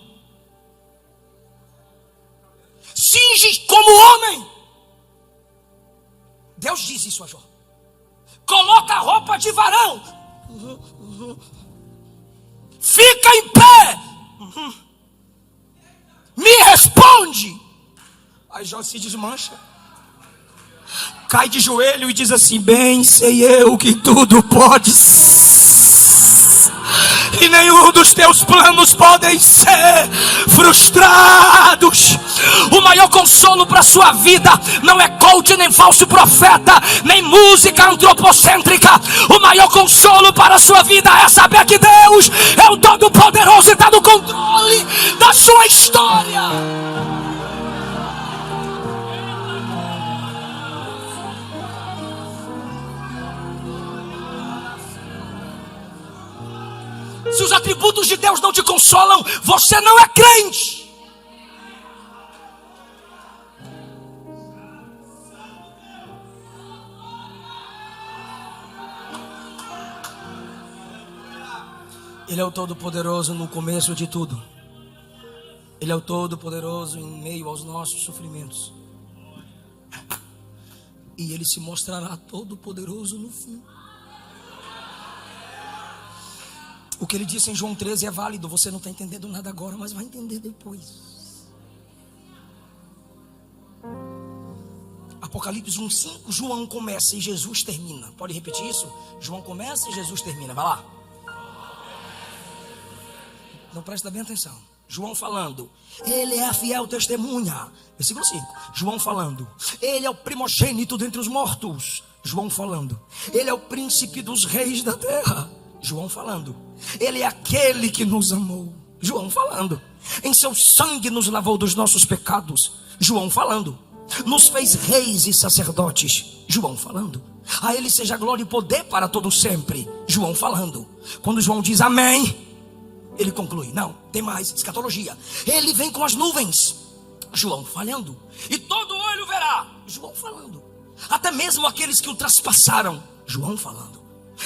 Cinge como homem. Deus diz isso a Jó. Coloca a roupa de varão. Fica em pé. Me responde. Aí Jó se desmancha, cai de joelho e diz assim: bem sei eu que tudo podes, e nenhum dos teus planos podem ser frustrados. O maior consolo para a sua vida não é coach, nem falso profeta, nem música antropocêntrica. O maior consolo para a sua vida é saber que Deus é o Todo-Poderoso e está no controle da sua história. Se os atributos de Deus não te consolam, você não é crente. Ele é o Todo-Poderoso no começo de tudo. Ele é o Todo-Poderoso em meio aos nossos sofrimentos. E Ele se mostrará Todo-Poderoso no fim. O que Ele disse em João 13 é válido. Você não está entendendo nada agora, mas vai entender depois. Apocalipse 1:5, João começa e Jesus termina. Pode repetir isso? João começa e Jesus termina. Vai lá. Não, presta bem atenção. João falando: Ele é a fiel testemunha. Versículo 5. João falando: Ele é o primogênito dentre os mortos. João falando: Ele é o príncipe dos reis da terra. João falando: Ele é aquele que nos amou. João falando: Em seu sangue nos lavou dos nossos pecados. João falando: Nos fez reis e sacerdotes. João falando: A Ele seja glória e poder para todo sempre. João falando. Quando João diz amém, ele conclui: não, tem mais, escatologia. Ele vem com as nuvens. João falando. E todo olho verá. João falando. Até mesmo aqueles que o traspassaram. João falando.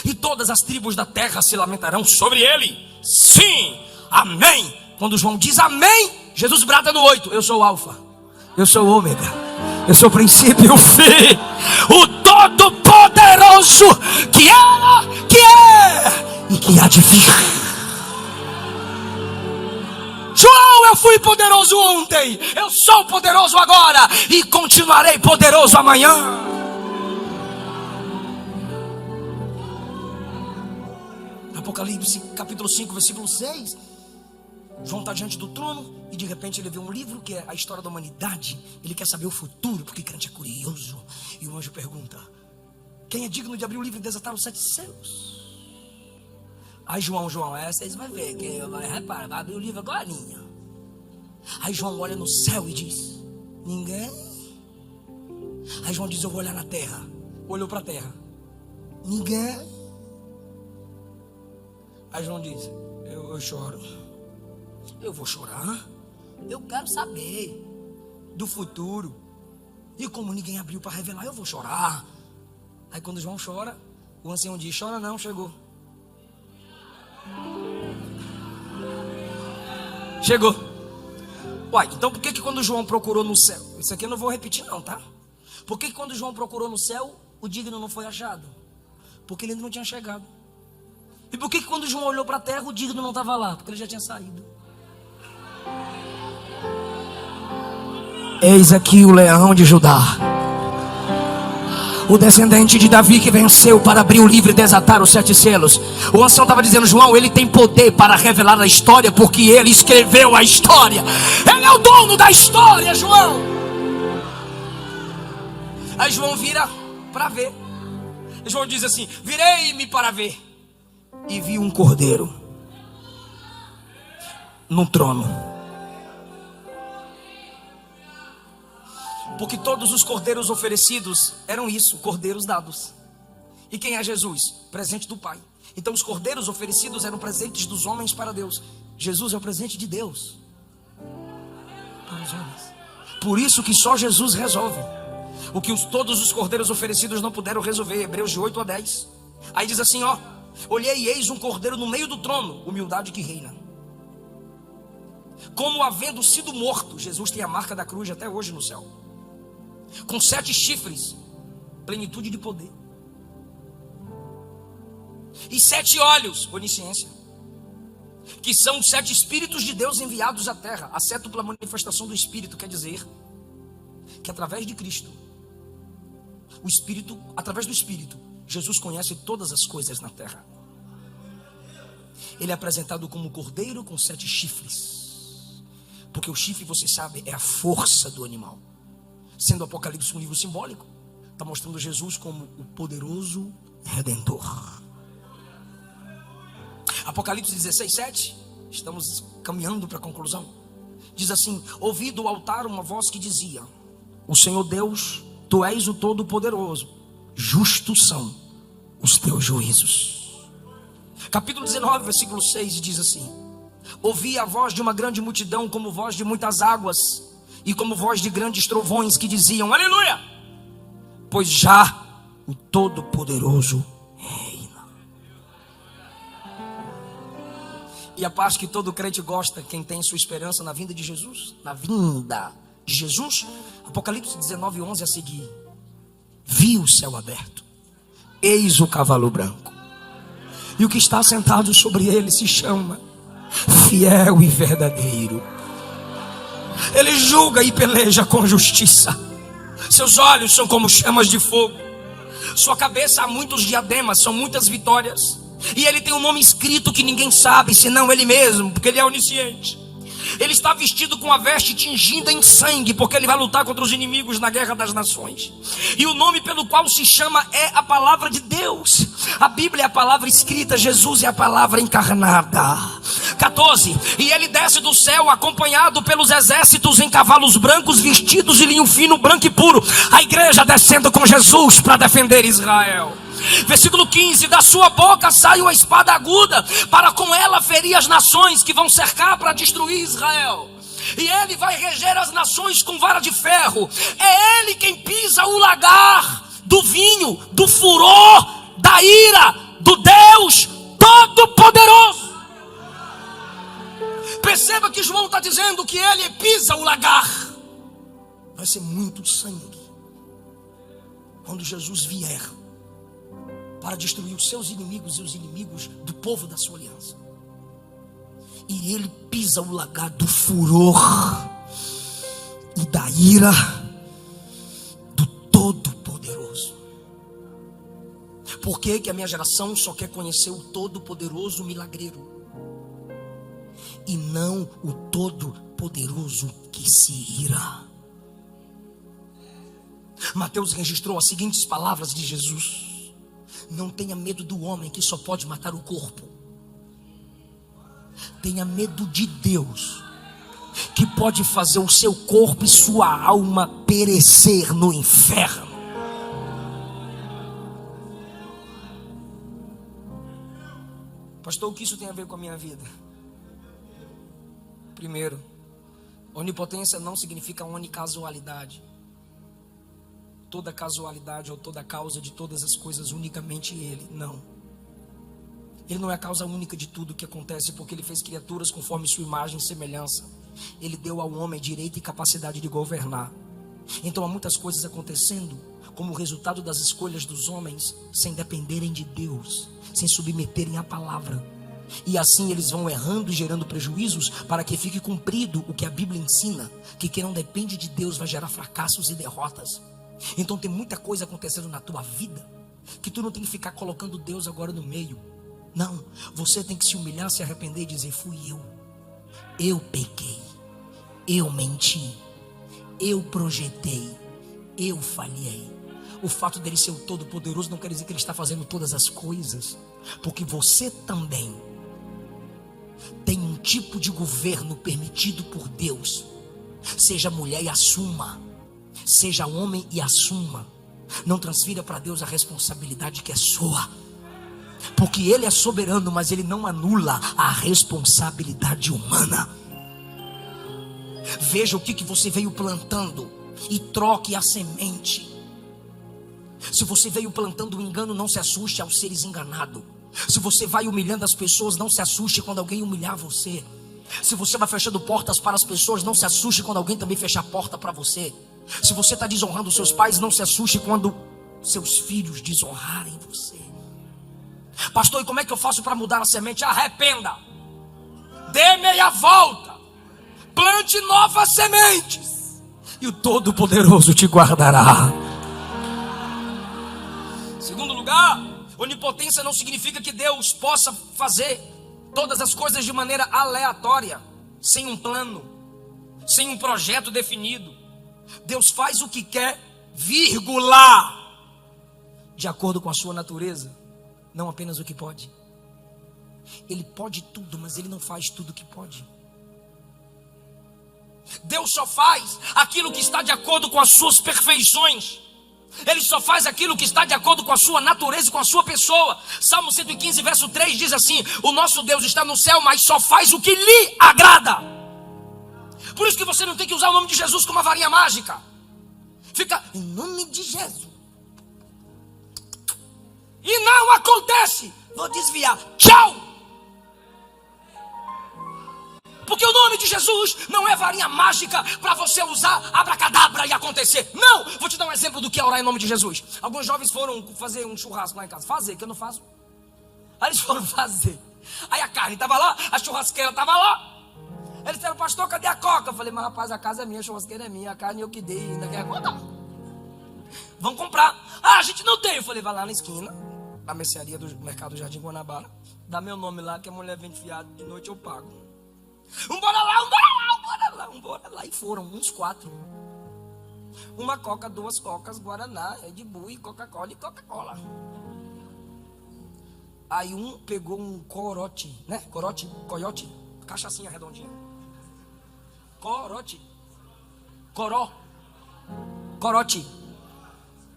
E todas as tribos da terra se lamentarão sobre ele. Sim, amém. Quando João diz amém, Jesus brada no 8: eu sou o alfa, eu sou o ômega, eu sou o princípio e o fim, o Todo-Poderoso, que era, que é e que há de vir. João, eu fui poderoso ontem, eu sou poderoso agora e continuarei poderoso amanhã. Apocalipse capítulo 5, versículo 6. João está diante do trono e de repente ele vê um livro que é a história da humanidade. Ele quer saber o futuro, porque crente é curioso. E o anjo pergunta: quem é digno de abrir o livro e desatar os 7 selos? Aí João, vocês vão ver, que repara, vai abrir o livro agora. Aí João olha no céu e diz: ninguém. Aí João diz: eu vou olhar na terra. Olhou para a terra: ninguém. Aí João diz: eu choro. Eu vou chorar. Eu quero saber do futuro. E como ninguém abriu para revelar, eu vou chorar. Aí quando João chora, o ancião diz: chora não, chegou. Chegou. Uai, então por que quando João procurou no céu? Isso aqui eu não vou repetir não, tá? Por que quando João procurou no céu, o digno não foi achado? Porque ele ainda não tinha chegado. E por que quando João olhou para a terra, o digno não estava lá? Porque ele já tinha saído. Eis aqui o leão de Judá. O descendente de Davi que venceu para abrir o livro e desatar os 7 selos. O ancião estava dizendo: João, ele tem poder para revelar a história, porque ele escreveu a história. Ele é o dono da história, João. Aí João vira para ver. João diz assim: virei-me para ver, e vi um cordeiro no trono. Porque todos os cordeiros oferecidos eram isso, cordeiros dados. E quem é Jesus? Presente do Pai. Então os cordeiros oferecidos eram presentes dos homens para Deus. Jesus é o presente de Deus para os homens. Por isso que só Jesus resolve o que todos os cordeiros oferecidos não puderam resolver. Hebreus de 8 a 10. Aí diz assim, ó: olhei e eis um cordeiro no meio do trono, humildade que reina. Como havendo sido morto, Jesus tem a marca da cruz até hoje no céu, com 7 chifres, plenitude de poder, e 7 olhos, onisciência, que são os 7 espíritos de Deus enviados à terra. A 7ª manifestação do Espírito quer dizer que através de Cristo, o Espírito, através do Espírito, Jesus conhece todas as coisas na terra. Ele é apresentado como cordeiro com 7 chifres, porque o chifre, você sabe, é a força do animal. Sendo o Apocalipse um livro simbólico, está mostrando Jesus como o poderoso Redentor. Apocalipse 16, 7, estamos caminhando para a conclusão. Diz assim: ouvi do altar uma voz que dizia: o Senhor Deus, Tu és o Todo-Poderoso, justos são os Teus juízos. Capítulo 19, versículo 6 diz assim: ouvi a voz de uma grande multidão, como voz de muitas águas, e como voz de grandes trovões, que diziam: aleluia! Pois já o Todo-Poderoso reina. E a parte que todo crente gosta, quem tem sua esperança na vinda de Jesus, na vinda de Jesus, Apocalipse 19, 11 a seguir: vi o céu aberto, eis o cavalo branco, e o que está sentado sobre ele se chama Fiel e Verdadeiro. Ele julga e peleja com justiça. Seus olhos são como chamas de fogo. Sua cabeça há muitos diademas, são muitas vitórias. E ele tem um nome escrito que ninguém sabe, senão ele mesmo, porque ele é onisciente. Ele está vestido com a veste tingida em sangue, porque ele vai lutar contra os inimigos na guerra das nações. E o nome pelo qual se chama é a palavra de Deus. A Bíblia é a palavra escrita, Jesus é a palavra encarnada. 14. E ele desce do céu acompanhado pelos exércitos em cavalos brancos, vestidos de linho fino, branco e puro. A igreja descendo com Jesus para defender Israel. Versículo 15: da sua boca sai uma espada aguda, para com ela ferir as nações que vão cercar para destruir Israel. E ele vai reger as nações com vara de ferro. É ele quem pisa o lagar do vinho, do furor, da ira do Deus Todo-Poderoso. Perceba que João está dizendo que ele pisa o lagar. Vai ser muito sangue quando Jesus vier para destruir os seus inimigos e os inimigos do povo da sua aliança. E ele pisa o lagar do furor e da ira do Todo-Poderoso. Por que a minha geração só quer conhecer o Todo-Poderoso milagreiro e não o Todo-Poderoso que se ira? Mateus registrou as seguintes palavras de Jesus: não tenha medo do homem que só pode matar o corpo. Tenha medo de Deus, que pode fazer o seu corpo e sua alma perecer no inferno. Pastor, o que isso tem a ver com a minha vida? Primeiro, onipotência não significa unicasualidade. Toda casualidade ou toda causa de todas as coisas, unicamente Ele. Não. Ele não é a causa única de tudo que acontece, porque Ele fez criaturas conforme sua imagem e semelhança. Ele deu ao homem direito e capacidade de governar. Então há muitas coisas acontecendo como resultado das escolhas dos homens, sem dependerem de Deus, sem submeterem à palavra. E assim eles vão errando e gerando prejuízos, para que fique cumprido o que a Bíblia ensina, que quem não depende de Deus vai gerar fracassos e derrotas. Então tem muita coisa acontecendo na tua vida que tu não tem que ficar colocando Deus agora no meio. Não, você tem que se humilhar, se arrepender e dizer: fui eu pequei, eu menti, eu projetei, eu falhei. O fato dele ser o Todo-Poderoso não quer dizer que ele está fazendo todas as coisas, porque você também tem um tipo de governo permitido por Deus. Seja mulher e assuma, seja homem e assuma. Não transfira para Deus a responsabilidade que é sua, porque Ele é soberano, mas Ele não anula a responsabilidade humana. Veja o que você veio plantando e troque a semente. Se você veio plantando o engano, não se assuste ao seres enganado. Se você vai humilhando as pessoas, não se assuste quando alguém humilhar você. Se você vai fechando portas para as pessoas, não se assuste quando alguém também fechar a porta para você. Se você está desonrando seus pais, não se assuste quando seus filhos desonrarem você. Pastor, e como é que eu faço para mudar a semente? Arrependa, dê meia volta, plante novas sementes, e o Todo-Poderoso te guardará. Segundo lugar, onipotência não significa que Deus possa fazer todas as coisas de maneira aleatória, sem um plano, sem um projeto definido. Deus faz o que quer, vírgula, de acordo com a sua natureza, não apenas o que pode. Ele pode tudo, mas Ele não faz tudo o que pode. Deus só faz aquilo que está de acordo com as suas perfeições. Ele só faz aquilo que está de acordo com a sua natureza e com a sua pessoa. Salmo 115, verso 3 diz assim: o nosso Deus está no céu, mas só faz o que lhe agrada. Por isso que você não tem que usar o nome de Jesus como uma varinha mágica. Fica, em nome de Jesus, e não acontece, vou desviar, tchau. Porque o nome de Jesus não é varinha mágica para você usar abracadabra e acontecer. Não, vou te dar um exemplo do que é orar em nome de Jesus. Alguns jovens foram fazer um churrasco lá em casa. Fazer, que eu não faço. Aí eles foram fazer. Aí a carne estava lá, a churrasqueira estava lá. Eles disseram: pastor, cadê a coca? Eu falei: mas rapaz, a casa é minha, a churrasqueira é minha, a carne eu que dei, ainda quer contar. Vamos comprar. Ah, a gente não tem. Eu falei: vai lá na esquina, na mercearia do Mercado Jardim Guanabara, dá meu nome lá, que a mulher vem fiado, de noite eu pago. Bora lá. E foram uns 4. Uma coca, 2 cocas, Guaraná, Red Bull e Coca-Cola e Coca-Cola. Aí um pegou um corote, né? Coiote, cachaçinha redondinha. Corote.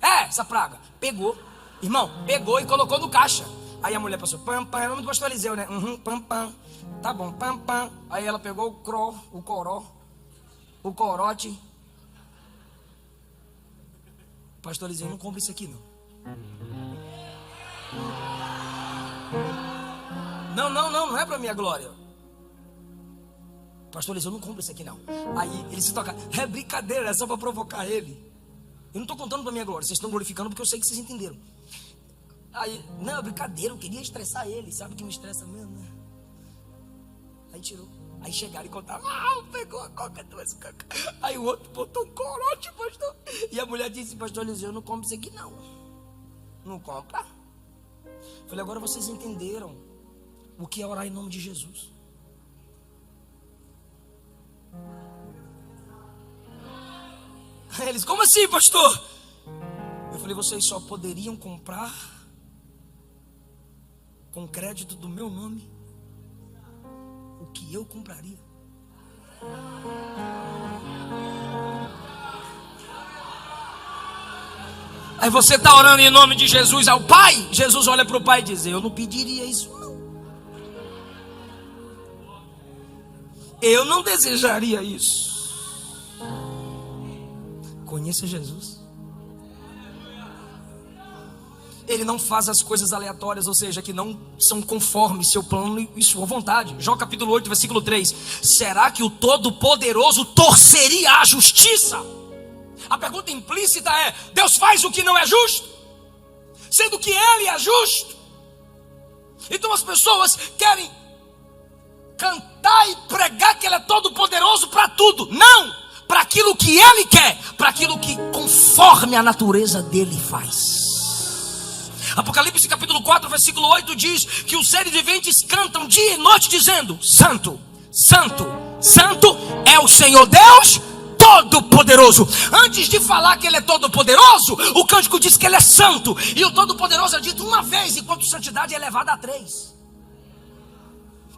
É, essa praga. Pegou, irmão, e colocou no caixa. Aí a mulher passou: pam, pam, é o nome do pastor Eliseu, né? Pam, pam. Tá bom, pam, pam. Aí ela pegou o corote. Pastor Eliseu, não compra isso aqui, não. Não é pra minha glória. Pastor Eliseu, não compra isso aqui, não. Aí ele se toca: é brincadeira, é só pra provocar ele. Eu não tô contando pra minha glória, vocês estão glorificando porque eu sei que vocês entenderam. Aí, não, é brincadeira, eu queria estressar ele, sabe que me estressa mesmo, né? Aí tirou, aí chegaram e contaram: pegou a coca, 2 cocas. Aí o outro botou um corote, pastor. E a mulher disse: pastor Eliseu, eu não compro isso aqui, não. Não compra? Falei: agora vocês entenderam o que é orar em nome de Jesus. Aí eles: como assim, pastor? Eu falei: vocês só poderiam comprar com crédito do meu nome o que eu compraria. Aí você está orando em nome de Jesus ao Pai. Jesus olha para o Pai e diz: eu não pediria isso, não. Eu não desejaria isso. Conheça Jesus. Ele não faz as coisas aleatórias, ou seja, que não são conforme seu plano e sua vontade. Jó capítulo 8, versículo 3. Será que o Todo-Poderoso torceria a justiça? A pergunta implícita é: Deus faz o que não é justo, sendo que Ele é justo. Então as pessoas querem cantar e pregar que Ele é todo-poderoso para tudo. Não! para aquilo que ele quer, para aquilo que conforme a natureza dele faz. Apocalipse capítulo 4, versículo 8 diz que os seres viventes cantam dia e noite dizendo: Santo, Santo, Santo é o Senhor Deus Todo-Poderoso. Antes de falar que ele é todo-poderoso, o cântico diz que ele é santo. E o todo-poderoso é dito uma vez, enquanto santidade é elevada a 3.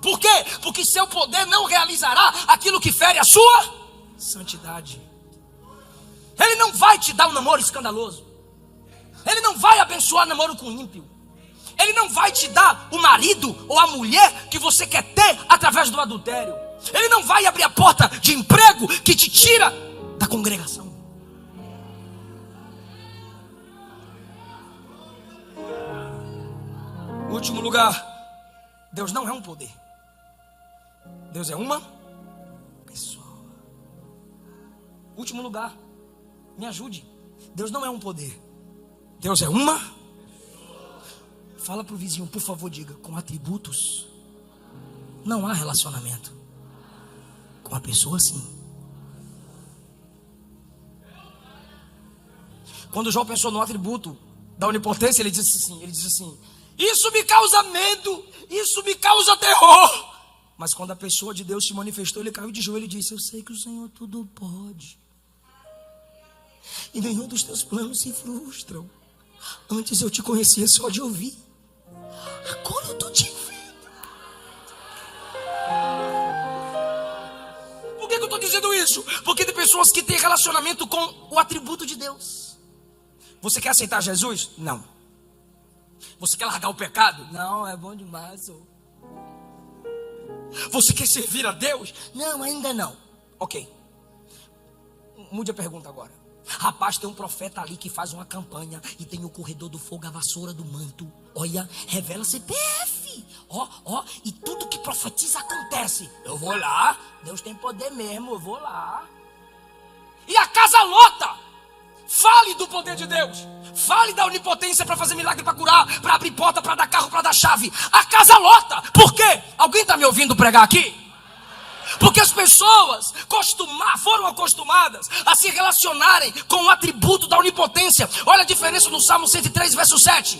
Por quê? Porque seu poder não realizará aquilo que fere a sua santidade. Ele não vai te dar um namoro escandaloso. Ele não vai abençoar namoro com ímpio. Ele não vai te dar o marido ou a mulher que você quer ter através do adultério. Ele não vai abrir a porta de emprego que te tira da congregação. Último lugar, Deus não é um poder. Deus é uma pessoa. Último lugar, me ajude. Deus não é um poder. Deus é uma. Fala para o vizinho, por favor, diga: com atributos não há relacionamento. Com a pessoa, sim. Quando João pensou no atributo da onipotência, ele disse assim: isso me causa medo, isso me causa terror. Mas quando a pessoa de Deus se manifestou, ele caiu de joelho e disse: eu sei que o Senhor tudo pode, e nenhum dos teus planos se frustram. Antes eu te conhecia só de ouvir, agora eu estou te vendo. Por que eu estou dizendo isso? Porque tem pessoas que têm relacionamento com o atributo de Deus. Você quer aceitar Jesus? Não. Você quer largar o pecado? Não, é bom demais. Você quer servir a Deus? Não, ainda não. Ok. Mude a pergunta agora. Rapaz, tem um profeta ali que faz uma campanha e tem o corredor do fogo, a vassoura do manto. Olha, revela CPF. Ó, e tudo que profetiza acontece. Eu vou lá, Deus tem poder mesmo, eu vou lá. E a casa lota. Fale do poder de Deus. Fale da onipotência para fazer milagre, para curar, para abrir porta, para dar carro, para dar chave. A casa lota. Por quê? Alguém está me ouvindo pregar aqui? Porque as pessoas foram acostumadas a se relacionarem com o atributo da onipotência. Olha a diferença no Salmo 103, verso 7.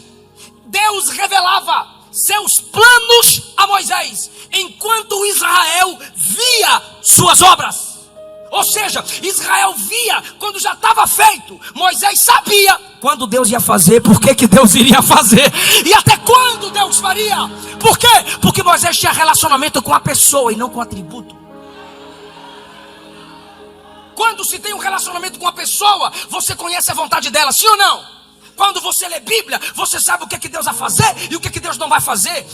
Deus revelava seus planos a Moisés, enquanto Israel via suas obras. Ou seja, Israel via quando já estava feito. Moisés sabia quando Deus ia fazer, por que Deus iria fazer e até quando Deus faria. Por quê? Porque Moisés tinha relacionamento com a pessoa e não com o atributo. Quando se tem um relacionamento com a pessoa, você conhece a vontade dela, sim ou não? Quando você lê Bíblia, você sabe o que Deus vai fazer e o que Deus não vai fazer.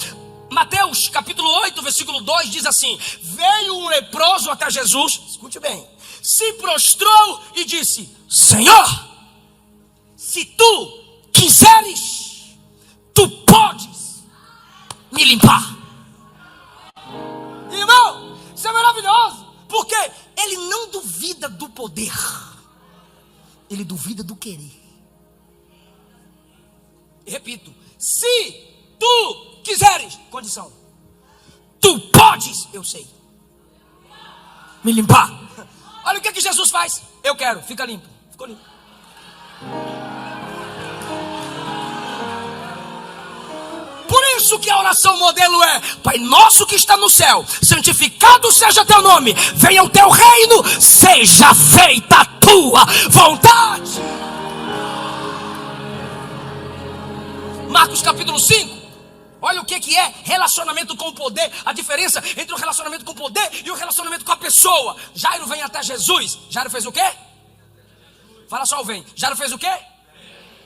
Mateus capítulo 8, versículo 2 diz assim: veio um leproso até Jesus, escute bem, se prostrou e disse: Senhor, se tu quiseres, tu podes me limpar. Irmão, isso é maravilhoso, porque ele não duvida do poder, ele duvida do querer. Repito, se tu quiseres, condição, tu podes, eu sei, me limpar. Olha o que Jesus faz. Eu quero, fica limpo. Ficou limpo. Por isso que a oração modelo é: Pai nosso que está no céu, santificado seja teu nome, venha o teu reino, seja feita a tua vontade. Marcos capítulo 5. Olha o que é relacionamento com o poder. A diferença entre o relacionamento com o poder e o relacionamento com a pessoa. Jairo vem até Jesus. Jairo fez o quê? Fala só o vem. Jairo fez o quê?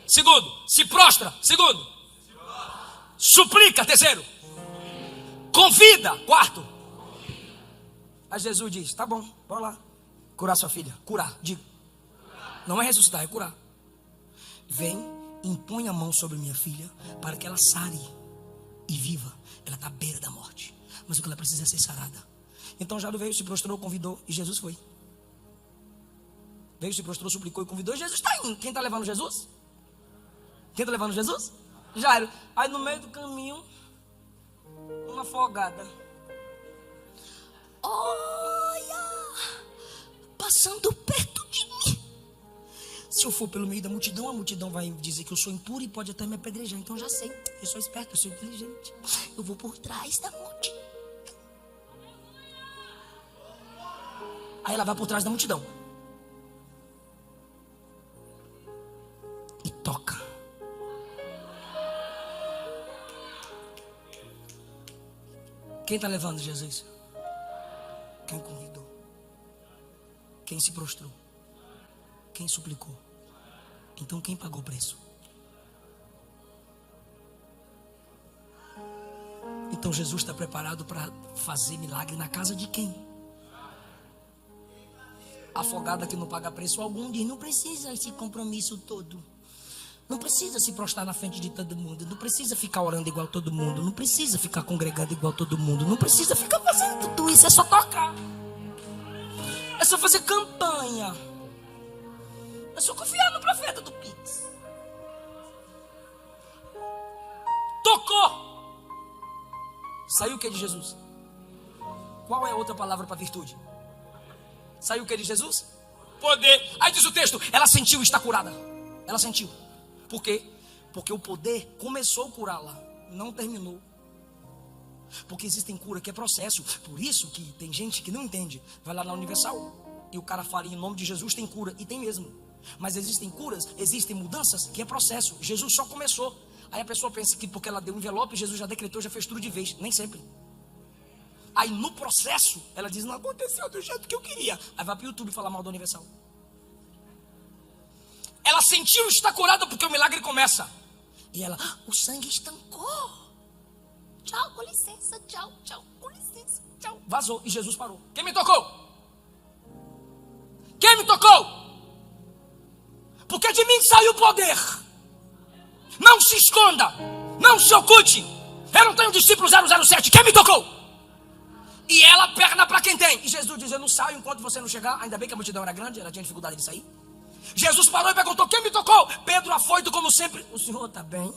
Segundo, se prostra. Segundo, suplica. Terceiro, convida. Quarto. Aí Jesus diz: tá bom, bora lá curar sua filha. Curar, diga. Não é ressuscitar, é curar. Vem, impõe a mão sobre minha filha para que ela sare e viva. Ela está à beira da morte, mas o que ela precisa é ser sarada. Então Jairo veio, se prostrou, convidou e Jesus foi. Veio, se prostrou, suplicou e convidou e Jesus está indo. Quem está levando Jesus? Quem está levando Jesus? Jairo. Aí no meio do caminho, uma afogada. Olha, passando perto de mim. Se eu for pelo meio da multidão, a multidão vai dizer que eu sou impuro e pode até me apedrejar. Então eu já sei, eu sou esperto, eu sou inteligente. Eu vou por trás da multidão. Aí ela vai por trás da multidão e toca. Quem está levando Jesus? Quem convidou? Quem se prostrou? Quem suplicou? Então quem pagou o preço? Então Jesus está preparado para fazer milagre na casa de quem? Afogada que não paga preço algum, diz: não precisa esse compromisso todo. Não precisa se prostrar na frente de todo mundo. Não precisa ficar orando igual todo mundo. Não precisa ficar congregando igual todo mundo. Não precisa ficar fazendo tudo isso. É só tocar. É só fazer campanha. É só confiar no profeta do Pix. Tocou. Saiu o que de Jesus? Qual é a outra palavra para virtude? Saiu o que de Jesus? Poder. Aí diz o texto: ela sentiu estar curada. Ela sentiu. Por quê? Porque o poder começou a curá-la, não terminou. Porque existem cura que é processo. Por isso que tem gente que não entende. Vai lá na Universal e o cara fala: em nome de Jesus tem cura. E tem mesmo. Mas existem curas, existem mudanças que é processo. Jesus só começou. Aí a pessoa pensa que porque ela deu um envelope, Jesus já decretou, já fez tudo de vez. Nem sempre. Aí no processo ela diz: não aconteceu do jeito que eu queria. Aí vai para o YouTube falar mal da Universal. Ela sentiu estar curada porque o milagre começa. E ela: o sangue estancou. Tchau, com licença, tchau, tchau, com licença, tchau. Vazou e Jesus parou. Quem me tocou? Quem me tocou? Porque de mim saiu o poder. Não se esconda, não se oculte. Eu não tenho discípulo 007. Quem me tocou? E ela perna para quem tem. E Jesus diz: eu não saio enquanto você não chegar. Ainda bem que a multidão era grande, ela tinha dificuldade de sair. Jesus parou e perguntou: quem me tocou? Pedro, afoito como sempre: o senhor está bem?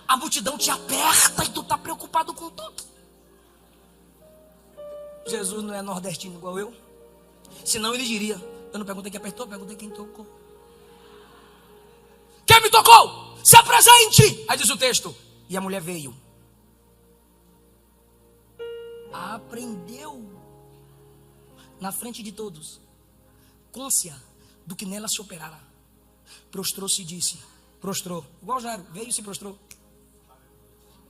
A multidão te aperta e tu está preocupado com tudo. Jesus não é nordestino igual eu. Senão ele diria: eu não perguntei quem apertou, perguntei quem tocou. Quem me tocou? Se apresente. Aí diz o texto: e a mulher veio. Aprendeu na frente de todos, côncia do que nela se operara. Prostrou-se e disse: prostrou, igual Jairo, veio e se prostrou.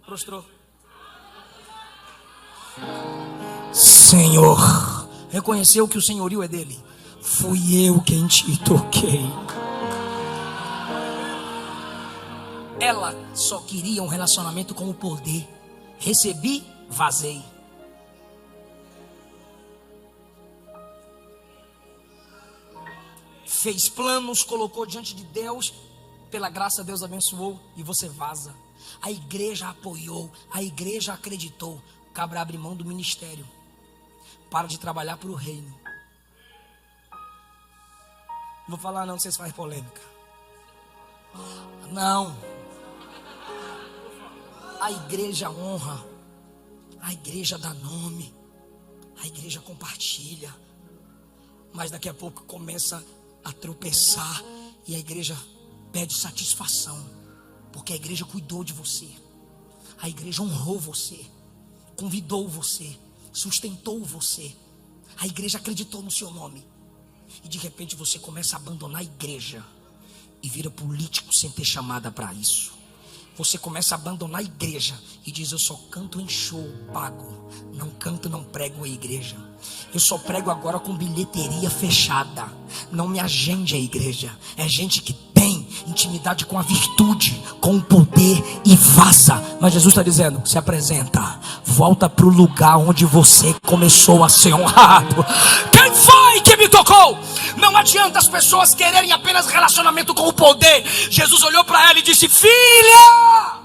Prostrou. Senhor, reconheceu que o senhorio é dele. Fui eu quem te toquei. Ela só queria um relacionamento com o poder. Recebi, vazei. Fez planos, colocou diante de Deus. Pela graça Deus abençoou e você vaza. A igreja apoiou, a igreja acreditou. Cabra abre mão do ministério. Para de trabalhar para o reino. Não vou falar não, vocês fazem polêmica. Não. A igreja honra. A igreja dá nome. A igreja compartilha. Mas daqui a pouco começa a tropeçar e a igreja pede satisfação, porque a igreja cuidou de você, a igreja honrou você, convidou você, sustentou você, a igreja acreditou no seu nome. E de repente você começa a abandonar a igreja e vira político sem ter chamada para isso. Você começa a abandonar a igreja e diz: eu só canto em show pago, não canto, não prego a igreja. Eu só prego agora com bilheteria fechada. Não me agende a igreja. É gente que tem intimidade com a virtude, com o poder, e vaza. Mas Jesus está dizendo: se apresenta, volta para o lugar onde você começou a ser honrado. Quem foi que me tocou? Não adianta as pessoas quererem apenas relacionamento com o poder. Jesus olhou para ela e disse: filha!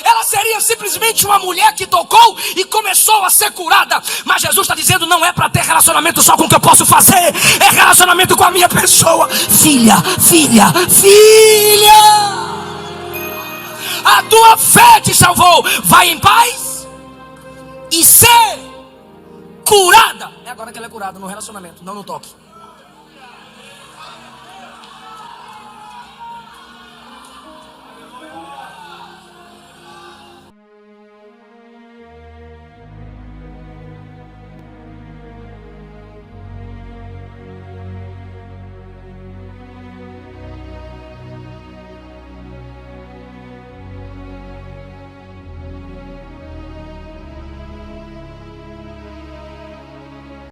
Ela seria simplesmente uma mulher que tocou e começou a ser curada. Mas Jesus está dizendo: não é para ter relacionamento só com o que eu posso fazer, é relacionamento com a minha pessoa. Filha, filha, filha, a tua fé te salvou. Vai em paz e ser curada. É agora que ela é curada, no relacionamento, não no toque.